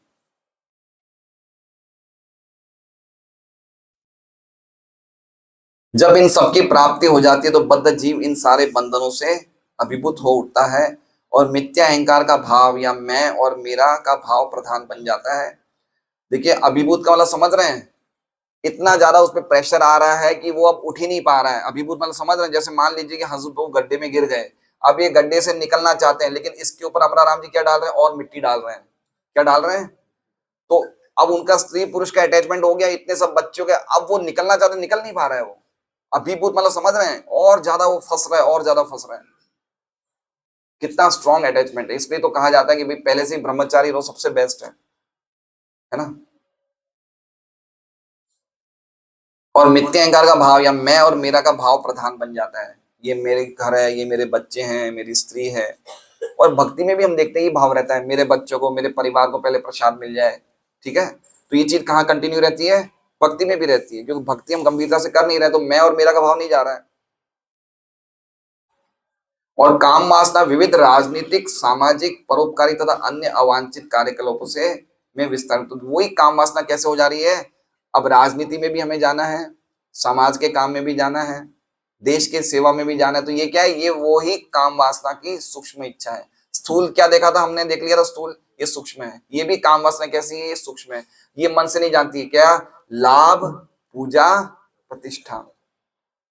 जब इन सबकी प्राप्ति हो जाती है तो बद्ध जीव इन सारे बंधनों से अभिभूत हो उठता है और मिथ्या अहंकार का भाव या मैं और मेरा का भाव प्रधान बन जाता है। देखिए अभिभूत का मतलब समझ रहे हैं, इतना ज्यादा उस पर प्रेशर आ रहा है कि वो अब उठ ही नहीं पा रहा है। अभिभूत मतलब समझ रहे हैं, जैसे मान लीजिए कि हजूर वो गड्ढे में गिर गए, अब ये गड्ढे से निकलना चाहते हैं, लेकिन इसके ऊपर अमरा राम जी क्या डाल रहे हैं, और मिट्टी डाल रहे हैं। क्या डाल रहे हैं, तो अब उनका स्त्री पुरुष का अटैचमेंट हो गया, इतने सब बच्चों के, अब वो निकलना चाहते, निकल नहीं पा रहा है वो। अभिभूत मतलब समझ रहे हैं, और ज्यादा वो फंस रहा है, और ज्यादा फंस रहा है। कितना स्ट्रॉन्ग अटैचमेंट है। इसलिए तो कहा जाता है कि भाई पहले से ही ब्रह्मचारी रहो, सबसे बेस्ट है ना। और मिथ्या अहंकार का भाव या मैं और मेरा का भाव प्रधान बन जाता है। ये मेरे घर है, ये मेरे बच्चे हैं, मेरी स्त्री है। और भक्ति में भी हम देखते हैं ये भाव रहता है, मेरे बच्चों को, मेरे परिवार को पहले प्रसाद मिल जाए। ठीक है, तो ये चीज कहाँ कंटिन्यू रहती है? भक्ति में भी रहती है, क्योंकि भक्ति हम गंभीरता से कर नहीं रहे, तो मैं और मेरा का भाव नहीं जा रहा है। और काम वासना विविध राजनीतिक, सामाजिक, परोपकारी तथा अन्य अवांछित कार्यकलापों से में विस्तारित। तो वही काम वासना कैसे हो जा रही है? अब राजनीति में भी हमें जाना है, समाज के काम में भी जाना है, देश के सेवा में भी जाना है। तो ये क्या है? ये वो ही काम वासना की सूक्ष्म इच्छा है। स्थूल क्या देखा था हमने? देख लिया था स्थूल, ये सूक्ष्म है। ये भी काम वासना कैसी है? ये सूक्ष्म है। ये मन से नहीं जानती है। क्या? लाभ, पूजा, प्रतिष्ठा,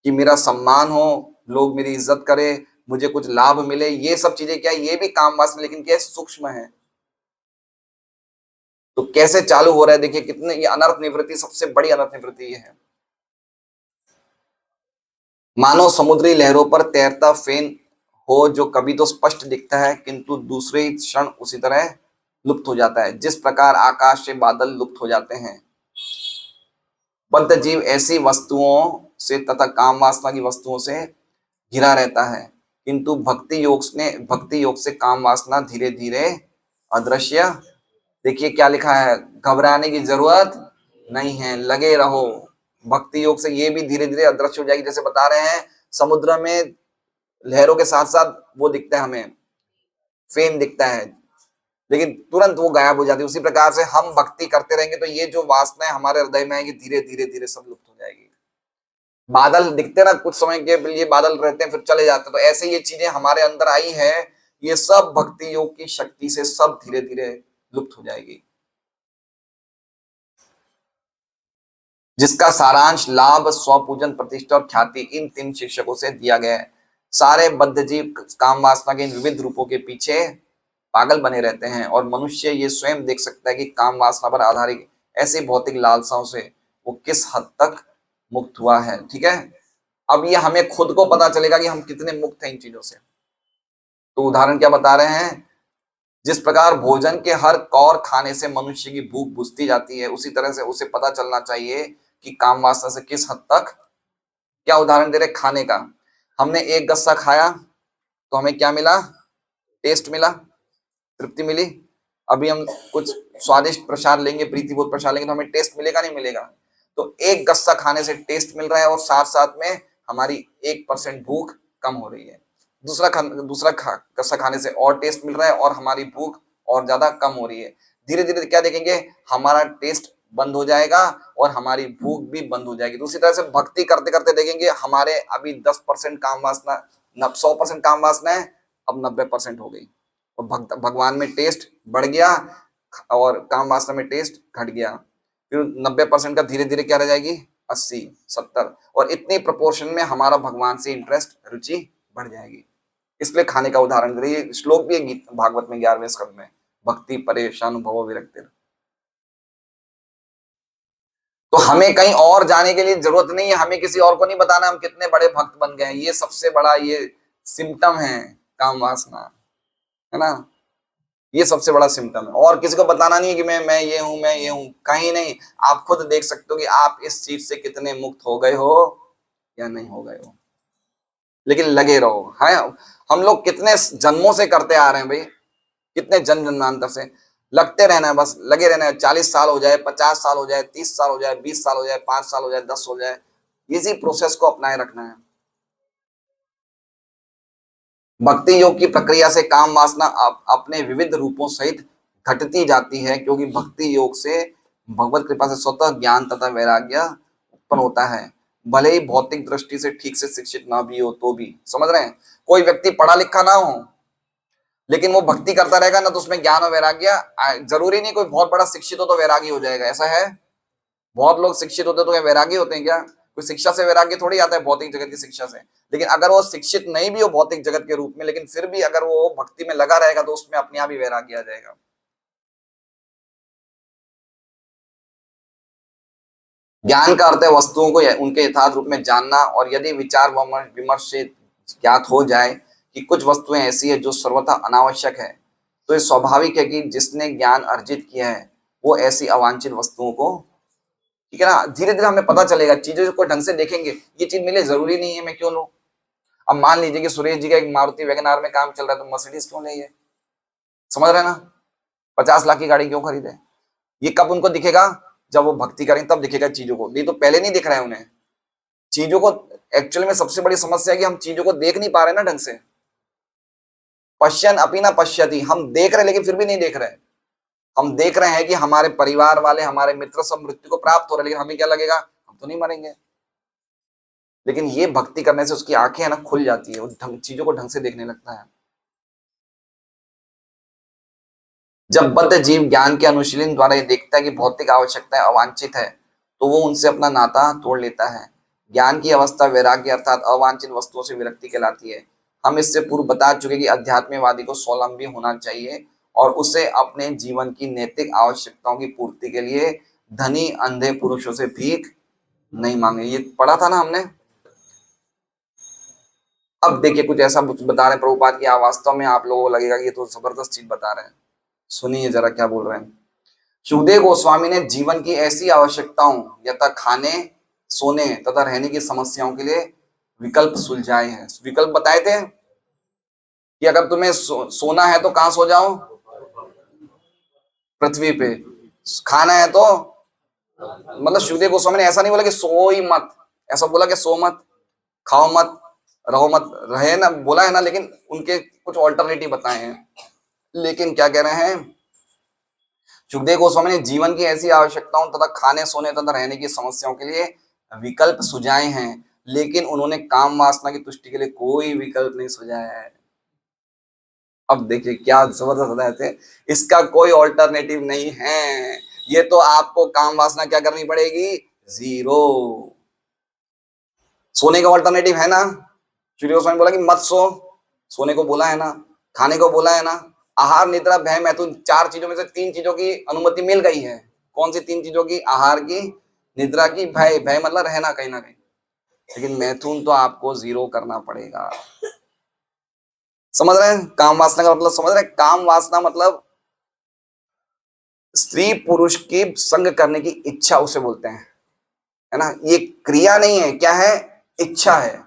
कि मेरा सम्मान हो, लोग मेरी इज्जत करें, मुझे कुछ लाभ मिले, ये सब चीजें क्या है? ये भी काम वासना, लेकिन क्या है? सूक्ष्म है। तो कैसे चालू हो रहा है देखिए, कितने ये अनर्थ निवृत्ति, सबसे बड़ी अनर्थ निवृत्ति ये है। मानो समुद्री लहरों पर तैरता फेन हो, जो कभी तो स्पष्ट दिखता है किंतु दूसरे ही क्षण उसी तरह लुप्त हो जाता है, जिस प्रकार आकाश से बादल लुप्त हो जाते हैं। बद्ध जीव ऐसी वस्तुओं से तथा काम वासना की वस्तुओं से घिरा रहता है, किंतु भक्ति योग से काम वासना धीरे धीरे अदृश्य। देखिए क्या लिखा है, घबराने की जरूरत नहीं है, लगे रहो। भक्ति योग से ये भी धीरे धीरे अदृश्य हो जाएगी। जैसे बता रहे हैं, समुद्र में लहरों के साथ साथ वो दिखता है हमें, फेन दिखता है, लेकिन तुरंत वो गायब हो जाती है। उसी प्रकार से हम भक्ति करते रहेंगे तो ये जो वासनाएं हमारे हृदय में आएगी, धीरे धीरे धीरे सब लुप्त हो जाएगी। बादल दिखते ना, कुछ समय के लिए बादल रहते हैं फिर चले जाते हैं, तो ऐसे ये चीजें हमारे अंदर आई है, ये सब भक्ति योग की शक्ति से सब धीरे धीरे लुप्त हो जाएगी। जिसका सारांश लाभ, स्वपूजन, प्रतिष्ठा और ख्याति इन तीन शिक्षकों से दिया गया है। सारे बद्ध जीव काम वासना के इन विविध रूपों के पीछे पागल बने रहते हैं, और मनुष्य ये स्वयं देख सकता है कि काम वासना पर आधारित ऐसी भौतिक लालसाओं से वो किस हद तक मुक्त हुआ है। ठीक है, अब ये हमें खुद को पता चलेगा कि हम कितने मुक्त हैं इन चीजों से। तो उदाहरण क्या बता रहे हैं, जिस प्रकार भोजन के हर कौर खाने से मनुष्य की भूख बुझती जाती है, उसी तरह से उसे पता चलना चाहिए कि काम वासना से किस हद तक। क्या उदाहरण दे रहे खाने का, हमने एक गस्सा खाया तो हमें क्या मिला? टेस्ट मिला, तृप्ति मिली। अभी हम कुछ स्वादिष्ट प्रसाद लेंगे, प्रीतिभूत प्रसाद लेंगे, तो हमें टेस्ट मिलेगा नहीं मिलेगा? तो एक गस्सा खाने से टेस्ट मिल रहा है, और साथ साथ में हमारी 1% भूख कम हो रही है। दूसरा गस्सा खाने से और टेस्ट मिल रहा है, और हमारी भूख और ज्यादा कम हो रही है। धीरे धीरे क्या देखेंगे, हमारा टेस्ट बंद हो जाएगा और हमारी भूख भी बंद हो जाएगी। दूसरी तरह से भक्ति करते करते देखेंगे, हमारे अभी 10% काम वासना, 100% काम वासना है, अब 90% हो गई, और भगवान में टेस्ट बढ़ गया और काम वासना में टेस्ट घट गया। फिर 90% का धीरे धीरे क्या रह जाएगी? 80, 70, और इतनी प्रोपोर्शन में हमारा भगवान से इंटरेस्ट, रुचि बढ़ जाएगी। इसलिए खाने का उदाहरण दे रही है। श्लोक भी है गीत भागवत में 11वें स्कंद में, भक्ति परेशानुभव विरक्ति। तो हमें कहीं और जाने के लिए जरूरत नहीं है, हमें किसी और को नहीं बताना हम कितने बड़े भक्त बन गए हैं। ये सबसे बड़ा ये सिम्टम है काम वासना, है ना। ये सबसे बड़ा सिम्टम है, और किसी को बताना नहीं है कि मैं ये हूं, मैं ये हूं, कहीं नहीं। आप खुद देख सकते हो कि आप इस चीज से कितने मुक्त हो गए हो या नहीं हो गए हो। लेकिन लगे रहो। है, हम लोग कितने जन्मों से करते आ रहे हैं भाई, कितने जन्मांतर से लगते रहना है, बस लगे रहना है। 40 साल हो जाए, 50 साल हो जाए, 30 साल हो जाए, 20 साल हो जाए, 5 साल हो जाए, 10 हो जाए, इसी प्रोसेस को अपनाए रखना है। भक्ति योग की प्रक्रिया से काम वासना अपने विविध रूपों सहित घटती जाती है, क्योंकि भक्ति योग से भगवत कृपा से स्वतः ज्ञान तथा वैराग्य उत्पन्न होता है। भले ही भौतिक दृष्टि से ठीक से शिक्षित ना भी हो तो भी, समझ रहे हैं, कोई व्यक्ति पढ़ा लिखा ना हो लेकिन वो भक्ति करता रहेगा ना, तो उसमें ज्ञान और वैराग्य जरूरी नहीं कोई बहुत बड़ा शिक्षित हो तो वैरागी हो जाएगा, ऐसा है? बहुत लोग शिक्षित होते तो क्या वैरागी होते हैं क्या? कोई शिक्षा से वैराग्य थोड़ी आता है, भौतिक जगत की शिक्षा से। लेकिन अगर वो शिक्षित नहीं भी हो भौतिक जगत के रूप में, लेकिन फिर भी अगर वो भक्ति में लगा रहेगा तो उसमें अपने आप ही वैराग्य आ जाएगा। ज्ञान का अर्थ है वस्तुओं को उनके यथार्थ रूप में जानना, और यदि विचार विमर्श से ज्ञात हो जाए कि कुछ वस्तुएं ऐसी है जो सर्वथा अनावश्यक है, तो ये स्वाभाविक है कि जिसने ज्ञान अर्जित किया है वो ऐसी अवांछित वस्तुओं को, ठीक है ना, धीरे धीरे हमें पता चलेगा, चीजों को ढंग से देखेंगे, ये चीज मिले जरूरी नहीं है मैं क्यों लूं। अब मान लीजिए कि सुरेश जी का एक मारुति वैगन आर में काम चल रहा है, तो मर्सिडीज क्यों नहीं है, समझ रहे हैं ना, 50 लाख की गाड़ी क्यों खरीदे। ये कब उनको दिखेगा, जब वो भक्ति करें तब दिखेगा चीजों को, नहीं तो पहले नहीं दिख रहा है उन्हें चीजों को। एक्चुअली में सबसे बड़ी समस्या है कि हम चीजों को देख नहीं पा रहे ना ढंग से। पश्यन अपि न पश्यति, हम देख रहे लेकिन फिर भी नहीं देख रहे। हम देख रहे हैं कि हमारे परिवार वाले, हमारे मित्र सब मृत्यु को प्राप्त हो रहे, लेकिन हमें क्या लगेगा, हम तो नहीं मरेंगे। लेकिन ये भक्ति करने से उसकी आंखें है ना खुल जाती है, वो चीजों को ढंग से देखने लगता है। जब बद्ध जीव ज्ञान के अनुशीलन द्वारा ये देखता है कि भौतिक आवश्यकताएं अवांछित है, तो वो उनसे अपना नाता तोड़ लेता है। ज्ञान की अवस्था वैराग्य अर्थात अवांछित वस्तुओं से विरक्ति कहलाती है। हम इससे पूर्व बता चुके कि अध्यात्मवादी को स्वावलंबी होना चाहिए और उसे अपने जीवन की नैतिक आवश्यकताओं की पूर्ति के लिए धनी अंधे पुरुषों से भीख नहीं मांगे। ये पढ़ा था ना हमने। अब देखिए कुछ ऐसा बता रहे प्रभुपाद की, वास्तव में आप लोगों को लगेगा कि ये तो जबरदस्त चीज बता रहे हैं। सुनिए जरा क्या बोल रहे हैं। सुखदेव गोस्वामी ने जीवन की ऐसी आवश्यकताओं यथा खाने, सोने तथा रहने की समस्याओं के लिए विकल्प सुलझाए हैं। विकल्प बताए थे कि अगर तुम्हें सोना है तो कहां सो जाओ, पृथ्वी पे। खाना है तो, मतलब सुखदेव गोस्वामी ने ऐसा नहीं बोला कि सो ही मत, ऐसा बोला कि सो मत, खाओ मत, रहो मत, रहे ना, बोला है ना, लेकिन उनके कुछ ऑल्टरनेटिव बताए हैं। लेकिन क्या कह रहे हैं सुखदेव गोस्वामी ने जीवन की ऐसी आवश्यकताओं तथा खाने, सोने तथा रहने की समस्याओं के लिए विकल्प सुझाए हैं, लेकिन उन्होंने काम वासना की तुष्टि के लिए कोई विकल्प नहीं सुझाया है। अब देखिए क्या जबरदस्त रहते हैं, इसका कोई ऑल्टरनेटिव नहीं है। ये तो आपको काम वासना क्या करनी पड़ेगी, जीरो। सोने का ऑल्टरनेटिव है ना, सूर्य गोस्वामी बोला कि मत सो, सोने को बोला है ना, खाने को बोला है ना, आहार निद्रा भय मैथुन, चार चीजों में से तीन चीजों की अनुमति मिल गई है। कौन सी तीन चीजों की, आहार की, निद्रा की, भय, भय मतलब रहना कहीं ना कहीं, लेकिन मैथुन तो आपको जीरो करना पड़ेगा। समझ रहे हैं काम वासना का मतलब, समझ रहे हैं काम वासना मतलब स्त्री पुरुष की संग करने की इच्छा उसे बोलते हैं, है ना। ये क्रिया नहीं है, क्या है, इच्छा है।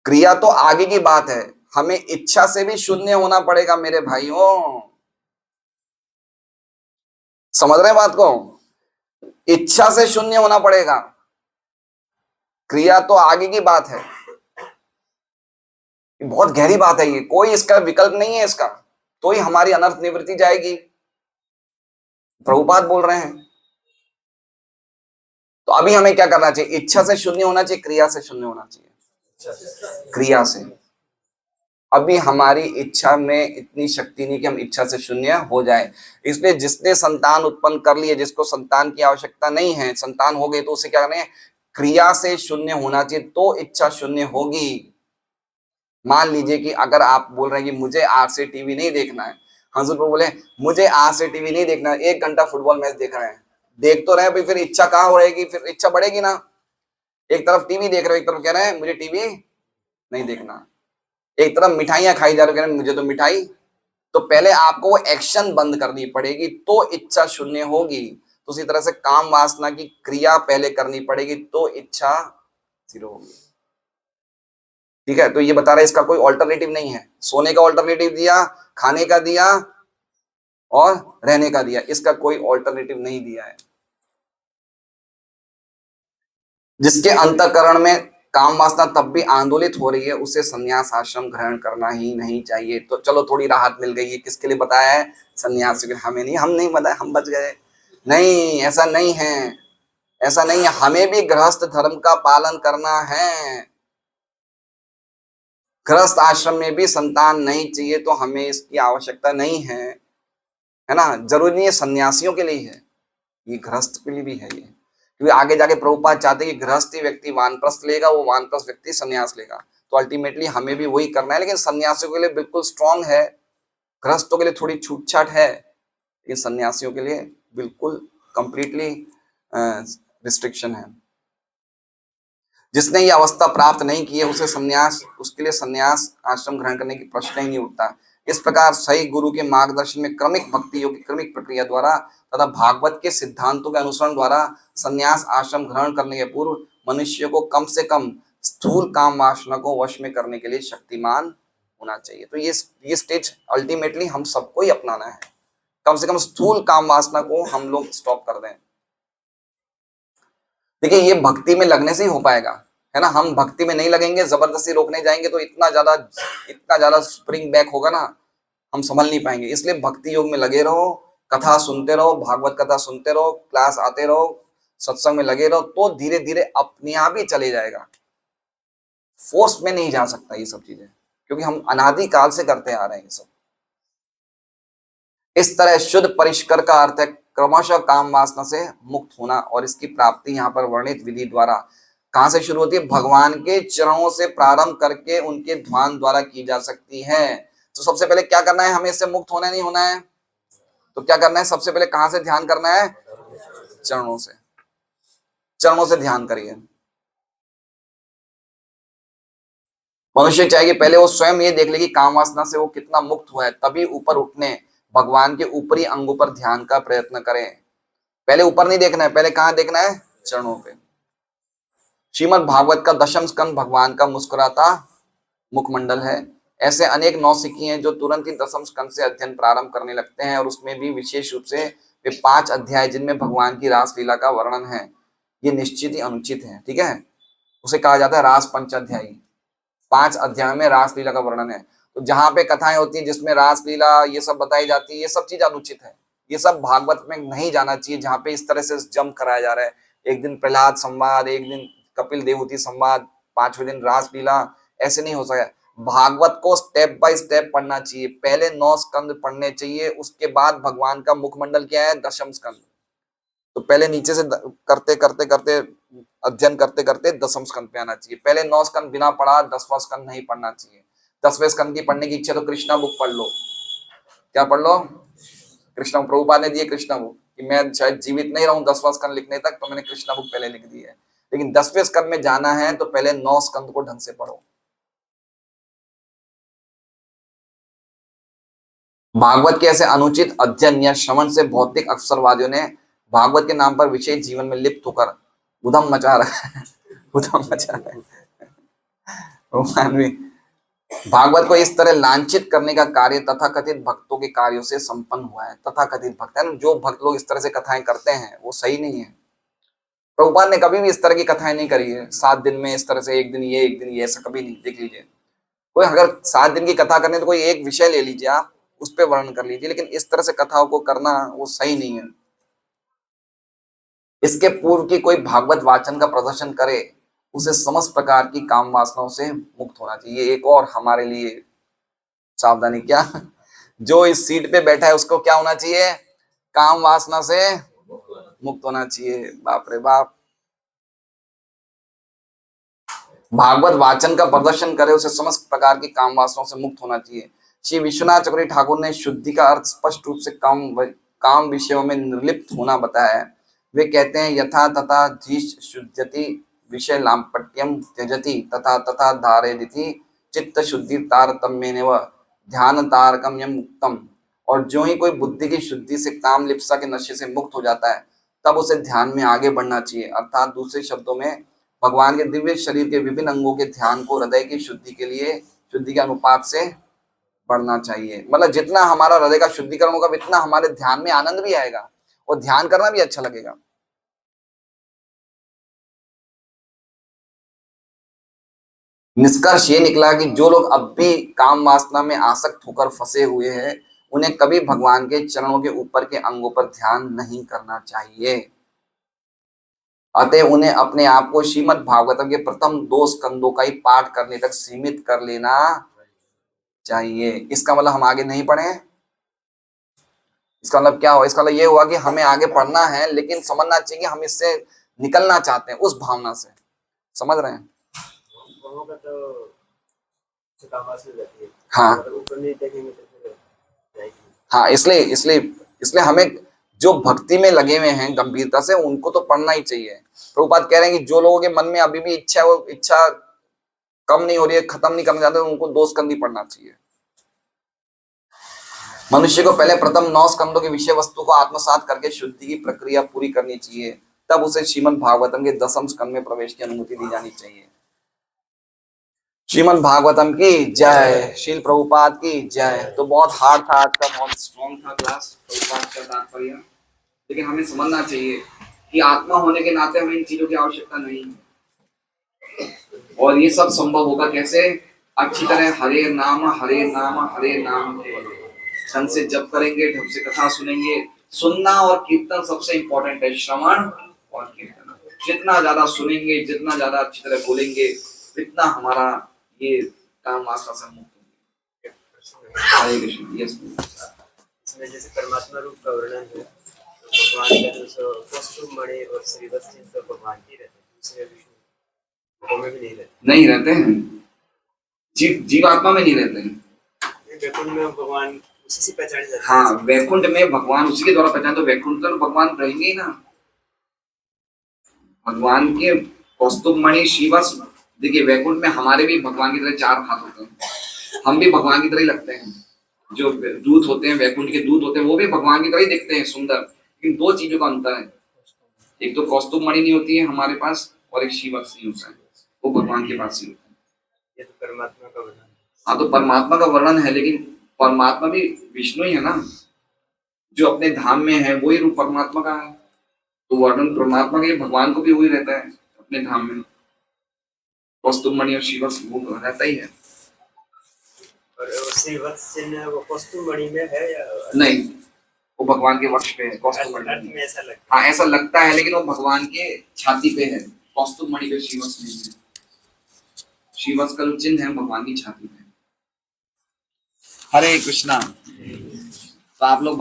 क्रिया तो आगे की बात है, हमें इच्छा से भी शून्य होना पड़ेगा मेरे भाइयों। समझ रहे हैं बात को, इच्छा से शून्य होना पड़ेगा, क्रिया तो आगे की बात है। बहुत गहरी बात है ये, कोई इसका विकल्प नहीं है इसका, तो ही हमारी अनर्थ निवृत्ति जाएगी। प्रभुपाद बोल रहे हैं। तो अभी हमें क्या करना चाहिए, इच्छा से शून्य होना चाहिए, क्रिया से शून्य होना चाहिए, क्रिया से। अभी हमारी इच्छा में इतनी शक्ति नहीं कि हम इच्छा से शून्य हो जाए। इसलिए जिसने संतान उत्पन्न कर लिए, जिसको संतान की आवश्यकता नहीं है, संतान हो गई, तो उसे क्या करना है, क्रिया से शून्य होना चाहिए, तो इच्छा शून्य होगी। मान लीजिए कि अगर आप बोल रहे हैं कि मुझे आज से टीवी नहीं देखना है, हजूर पर बोले मुझे आज से टीवी नहीं देखना है, 1 घंटा फुटबॉल मैच देख रहे हैं, देख तो रहे हैं, फिर इच्छा कहाँ हो रहेगी, फिर इच्छा बढ़ेगी ना। एक तरफ टीवी देख रहे हो, एक तरफ कह रहे हैं मुझे टीवी नहीं देखना, एक तरफ मिठाइयां खाई जा रही, कह रहे हैं मुझे तो मिठाई। तो पहले आपको वो एक्शन बंद करनी पड़ेगी, तो इच्छा शून्य होगी। तो उसी तरह से काम वासना की क्रिया पहले करनी पड़ेगी, तो इच्छा जीरो होगी। ठीक है, तो ये बता रहा है इसका कोई ऑल्टरनेटिव नहीं है। सोने का ऑल्टरनेटिव दिया, खाने का दिया और रहने का दिया, इसका कोई ऑल्टरनेटिव नहीं दिया है। जिसके अंतःकरण में काम वासना तब भी आंदोलित हो रही है, उसे संन्यास आश्रम ग्रहण करना ही नहीं चाहिए। तो चलो थोड़ी राहत मिल गई है, किसके लिए बताया है, सन्यासी के। हमें नहीं, हम नहीं बताया, हम बच गए। नहीं, ऐसा नहीं है, ऐसा नहीं है, हमें भी गृहस्थ धर्म का पालन करना है। गृहस्थ आश्रम में भी संतान नहीं चाहिए, तो हमें इसकी आवश्यकता नहीं है, है ना। जरूरी नहीं है सन्यासियों के लिए है, ये गृहस्थ के लिए भी है ये, क्योंकि आगे जाके प्रभुपाद चाहते हैं कि गृहस्थी व्यक्ति वानप्रस्थ लेगा, वो वानप्रस्थ व्यक्ति संन्यास लेगा। तो अल्टीमेटली हमें भी वही करना है, लेकिन सन्यासियों के लिए बिल्कुल स्ट्रांग है, गृहस्थों के लिए थोड़ी छूट छाट है, लेकिन सन्यासियों के लिए बिल्कुल कंप्लीटली रिस्ट्रिक्शन है। जिसने ये अवस्था प्राप्त नहीं की है उसे संन्यास, उसके लिए संन्यास आश्रम ग्रहण करने की प्रश्न ही नहीं उठता। इस प्रकार सही गुरु के मार्गदर्शन में क्रमिक भक्ति योग की क्रमिक प्रक्रिया द्वारा तथा भागवत के सिद्धांतों के अनुसरण द्वारा संन्यास आश्रम ग्रहण करने के पूर्व मनुष्य को कम से कम स्थूल काम वासना को वश में करने के लिए शक्तिमान होना चाहिए। तो ये स्टेज अल्टीमेटली हम सबको ही अपनाना है। कम से कम स्थूल काम वासना को हम लोग स्टॉप कर दें। देखिए ये भक्ति में लगने से ही हो पाएगा, है ना। हम भक्ति में नहीं लगेंगे, जबरदस्ती रोकने जाएंगे तो इतना ज्यादा स्प्रिंग बैक होगा ना, हम संभल नहीं पाएंगे। इसलिए भक्ति योग में लगे रहो, कथा सुनते रहो, भागवत कथा सुनते रहो, क्लास आते रहो, सत्संग में लगे रहो, तो धीरे धीरे अपने आप ही चले जाएगा। फोर्स में नहीं जा सकता ये सब चीजें, क्योंकि हम अनादि काल से करते आ रहे हैं ये सब। इस तरह शुद्ध परिष्कार का अर्थ है क्रमशः काम वासना से मुक्त होना, और इसकी प्राप्ति यहाँ पर वर्णित विधि द्वारा कहां से शुरू होती है? भगवान के चरणों से प्रारंभ करके उनके ध्यान द्वारा की जा सकती है। तो सबसे पहले क्या करना है? हमें इससे मुक्त होना नहीं होना है, तो क्या करना है? सबसे पहले कहां से ध्यान करना है? चरणों से। चरणों से ध्यान करिए। मनुष्य चाहिए पहले वो स्वयं ये देख ले कि काम वासना से वो कितना मुक्त हुआ है, तभी ऊपर उठने भगवान के ऊपरी अंगों पर ध्यान का प्रयत्न करें। पहले ऊपर नहीं देखना है, पहले कहां देखना है? चरणों पे। श्रीमद् भागवत का 10वां स्कंद भगवान का मुस्कुराता मुखमंडल है। ऐसे अनेक नौसिखी हैं जो तुरंत ही 10वां स्कंद से अध्ययन प्रारंभ करने लगते हैं, और उसमें भी विशेष रूप से वे 5 अध्याय जिनमें भगवान की रासलीला का वर्णन है, ये निश्चित ही अनुचित है। ठीक है, उसे कहा जाता है रास पंचाध्यायी। 5 अध्याय में रासलीला का वर्णन है। तो जहां पे कथाएं होती है जिसमें रासलीला ये सब बताई जाती है, ये सब चीज अनुचित है। ये सब भागवत में नहीं जाना चाहिए, जहां पे इस तरह से जंप कराया जा रहा है। एक दिन प्रहलाद संवाद, एक दिन कपिल देवहूति संवाद, 5वें दिन रासलीला, ऐसे नहीं हो सका। भागवत को स्टेप बाय स्टेप पढ़ना चाहिए। पहले 9 स्कंद पढ़ने चाहिए, उसके बाद भगवान का मुखमंडल क्या है? 10वां स्कंद। तो पहले नीचे से करते करते करते अध्ययन करते करते 10वां स्कंद पे आना चाहिए। पहले 9 स्कंद बिना पढ़ा 10वां स्कंद नहीं पढ़ना चाहिए। 10वें स्कंद की पढ़ने की इच्छा तो कृष्णा बुक पढ़ लो। क्या पढ़ लो? कृष्णा। प्रभुपाद ने दिए कृष्णा बुक कि मैं शायद जीवित नहीं रहूं 10वां स्कंद लिखने तक, तो मैंने कृष्णा बुक पहले लिख दी है। लेकिन 10वें स्कंद में जाना है तो पहले 9 स्कंद को ढंग से पढ़ो। भागवत के ऐसे अनुचित अध्ययन या श्रवण से भौतिक अवसरवादियों ने भागवत के नाम पर विशेष जीवन में लिप्त होकर उधम मचा रखा है। उधम मचा रहा है। भागवत को इस तरह लांछित करने का कार्य तथाकथित भक्तों के कार्यों से संपन्न हुआ है। तथाकथित भक्त है ना, जो भक्त लोग इस तरह से कथाएं करते हैं वो सही नहीं है। प्रभुपाद ने कभी भी इस तरह की कथाएं नहीं करी है। 7 दिन में इस तरह से, एक दिन ये एक दिन ये, ऐसा कभी नहीं। देख लीजिए, कोई अगर 7 दिन की कथा करनी है तो कोई एक विषय ले लीजिए, आप उस पर वर्णन कर लीजिए, लेकिन इस तरह से कथाओं को करना वो सही नहीं है। इसके पूर्व की कोई भागवत वाचन का प्रदर्शन करे उसे समस्त प्रकार की काम वासनाओं से मुक्त होना चाहिए। एक और हमारे लिए सावधानी, क्या? जो इस सीट पे बैठा है उसको क्या होना चाहिए? काम वासना से मुक्त होना चाहिए। बाप रे बाप। भागवत वाचन का प्रदर्शन करे उसे समस्त प्रकार की काम वासनाओं से मुक्त होना चाहिए। श्री विश्वनाथ चक्रवर्ती ठाकुर ने शुद्धि का अर्थ स्पष्ट रूप से काम विषयों में निर्लिप्त होना बताया है। वे कहते हैं यथा तथा धीश शुद्धति विषय लांपट्यम त्यजति तथा तथा धारेदिति चित्त शुद्धि तारतम्येनैव ध्यान तारकम यम मुक्तम। और जो ही कोई बुद्धि की शुद्धि से काम लिप्सा के नशे से मुक्त हो जाता है तब उसे ध्यान में आगे बढ़ना चाहिए। अर्थात दूसरे शब्दों में भगवान के दिव्य शरीर के विभिन्न अंगों के ध्यान को हृदय की शुद्धि के लिए शुद्धि के अनुपात से बढ़ना चाहिए। मतलब जितना हमारा हृदय का शुद्धिकरण होगा उतना हमारे ध्यान में आनंद भी आएगा और ध्यान करना भी अच्छा लगेगा। निष्कर्ष ये निकला कि जो लोग अब भी काम वासना में आसक्त होकर फंसे हुए हैं उन्हें कभी भगवान के चरणों के ऊपर के अंगों पर ध्यान नहीं करना चाहिए। अतः उन्हें अपने आप को श्रीमद् भागवतम के प्रथम 2 स्कंदों का ही पाठ करने तक सीमित कर लेना चाहिए। इसका मतलब हम आगे नहीं पढ़े। इसका मतलब क्या हुआ? इसका मतलब ये हुआ कि हमें आगे पढ़ना है, लेकिन समझना चाहिए कि हम इससे निकलना चाहते हैं उस भावना से। समझ रहे हैं? हाँ हाँ, इसलिए इसलिए इसलिए हमें जो भक्ति में लगे हुए हैं गंभीरता से, उनको तो पढ़ना ही चाहिए। प्रभुपाद कह रहे हैं कि जो लोगों के मन में अभी भी इच्छा है, वो इच्छा कम नहीं हो रही है, खत्म नहीं करना चाहते, उनको 2 स्कंद ही पढ़ना चाहिए। मनुष्य को पहले प्रथम 9 स्कंदों की विषय वस्तु को आत्मसात करके शुद्धि की प्रक्रिया पूरी करनी चाहिए, तब उसे श्रीमद् भागवतम के 10वें स्कंद में प्रवेश की अनुमति दी जानी चाहिए। श्रीमद् भागवतम की जय, श्रील प्रभुपाद की जय। तो बहुत हार्ड था आज का, बहुत स्ट्रॉन्ग था क्लास प्रभुपाद का तात्पर्य, लेकिन हमें समझना चाहिए कि आत्मा होने के नाते हमें इन चीजों की आवश्यकता नहीं है। और ये सब संभव होगा कैसे? अच्छी तरह हरे नाम हरे नाम हरे नाम ढंग से जप करेंगे, ढंग से कथा सुनेंगे। सुनना और कीर्तन सबसे इंपॉर्टेंट है, श्रवण और कीर्तन। जितना ज्यादा सुनेंगे, जितना ज्यादा अच्छी तरह बोलेंगे, इतना हमारा ये काम वासना से मुक्त होंगे। हरे कृष्ण। यस, इसमें जैसे परमात्मा रूप का वर्णन है, तो भगवान का जो कौस्तुभ मणि और श्रीवत्स तो भगवान ही रहते हैं, दूसरे विष्णु में भी नहीं रहते हैं। जीवात्मा में नहीं रहते हैं। वैकुंठ में भगवान उसी से पहचाने जाते हैं। हाँ, वैकुंठ में भगवान उसी के द्वारा पहचान, तो वैकुंठ तो भगवान रहेंगे ही ना। भगवान के कौस्तुभ मणि श्रीवत्स, देखिए वैकुंठ में हमारे भी भगवान की तरह 4 हाथ होते हैं, हम भी भगवान की तरह ही लगते हैं। जो दूत होते हैं, वैकुंठ के दूत होते हैं, वो भी भगवान की तरह ही दिखते हैं, सुंदर। लेकिन 2 चीजों का अंतर है, एक तो कौस्तुभ मणि नहीं होती है हमारे पास, और एक श्रीवत्स नहीं होता है, वो भगवान के पास ही होता है। ये तो परमात्मा का वर्णन। हाँ, तो परमात्मा का वर्णन है, लेकिन परमात्मा भी विष्णु ही है ना, जो अपने धाम में है वही रूप परमात्मा का है। तो वर्णन परमात्मा के, भगवान को भी वही रहता है अपने धाम में। कौस्तुभ मणि और श्रीवत्स वो रहता ही है। और श्रीवत्स चिन्ह वो कौस्तुभ मणि में है या नहीं? वो भगवान के वक्ष पे है कौस्तुभ मणि में। ऐसा लगता है। हाँ, ऐसा लगता है, लेकिन वो भगवान के छाती पे है, कौस्तुभ मणि पे श्रीवत्स नहीं है। श्रीवत्स का जो चिन्ह है भगवान की छाती पे। हरे कृष्णा। तो आप लोग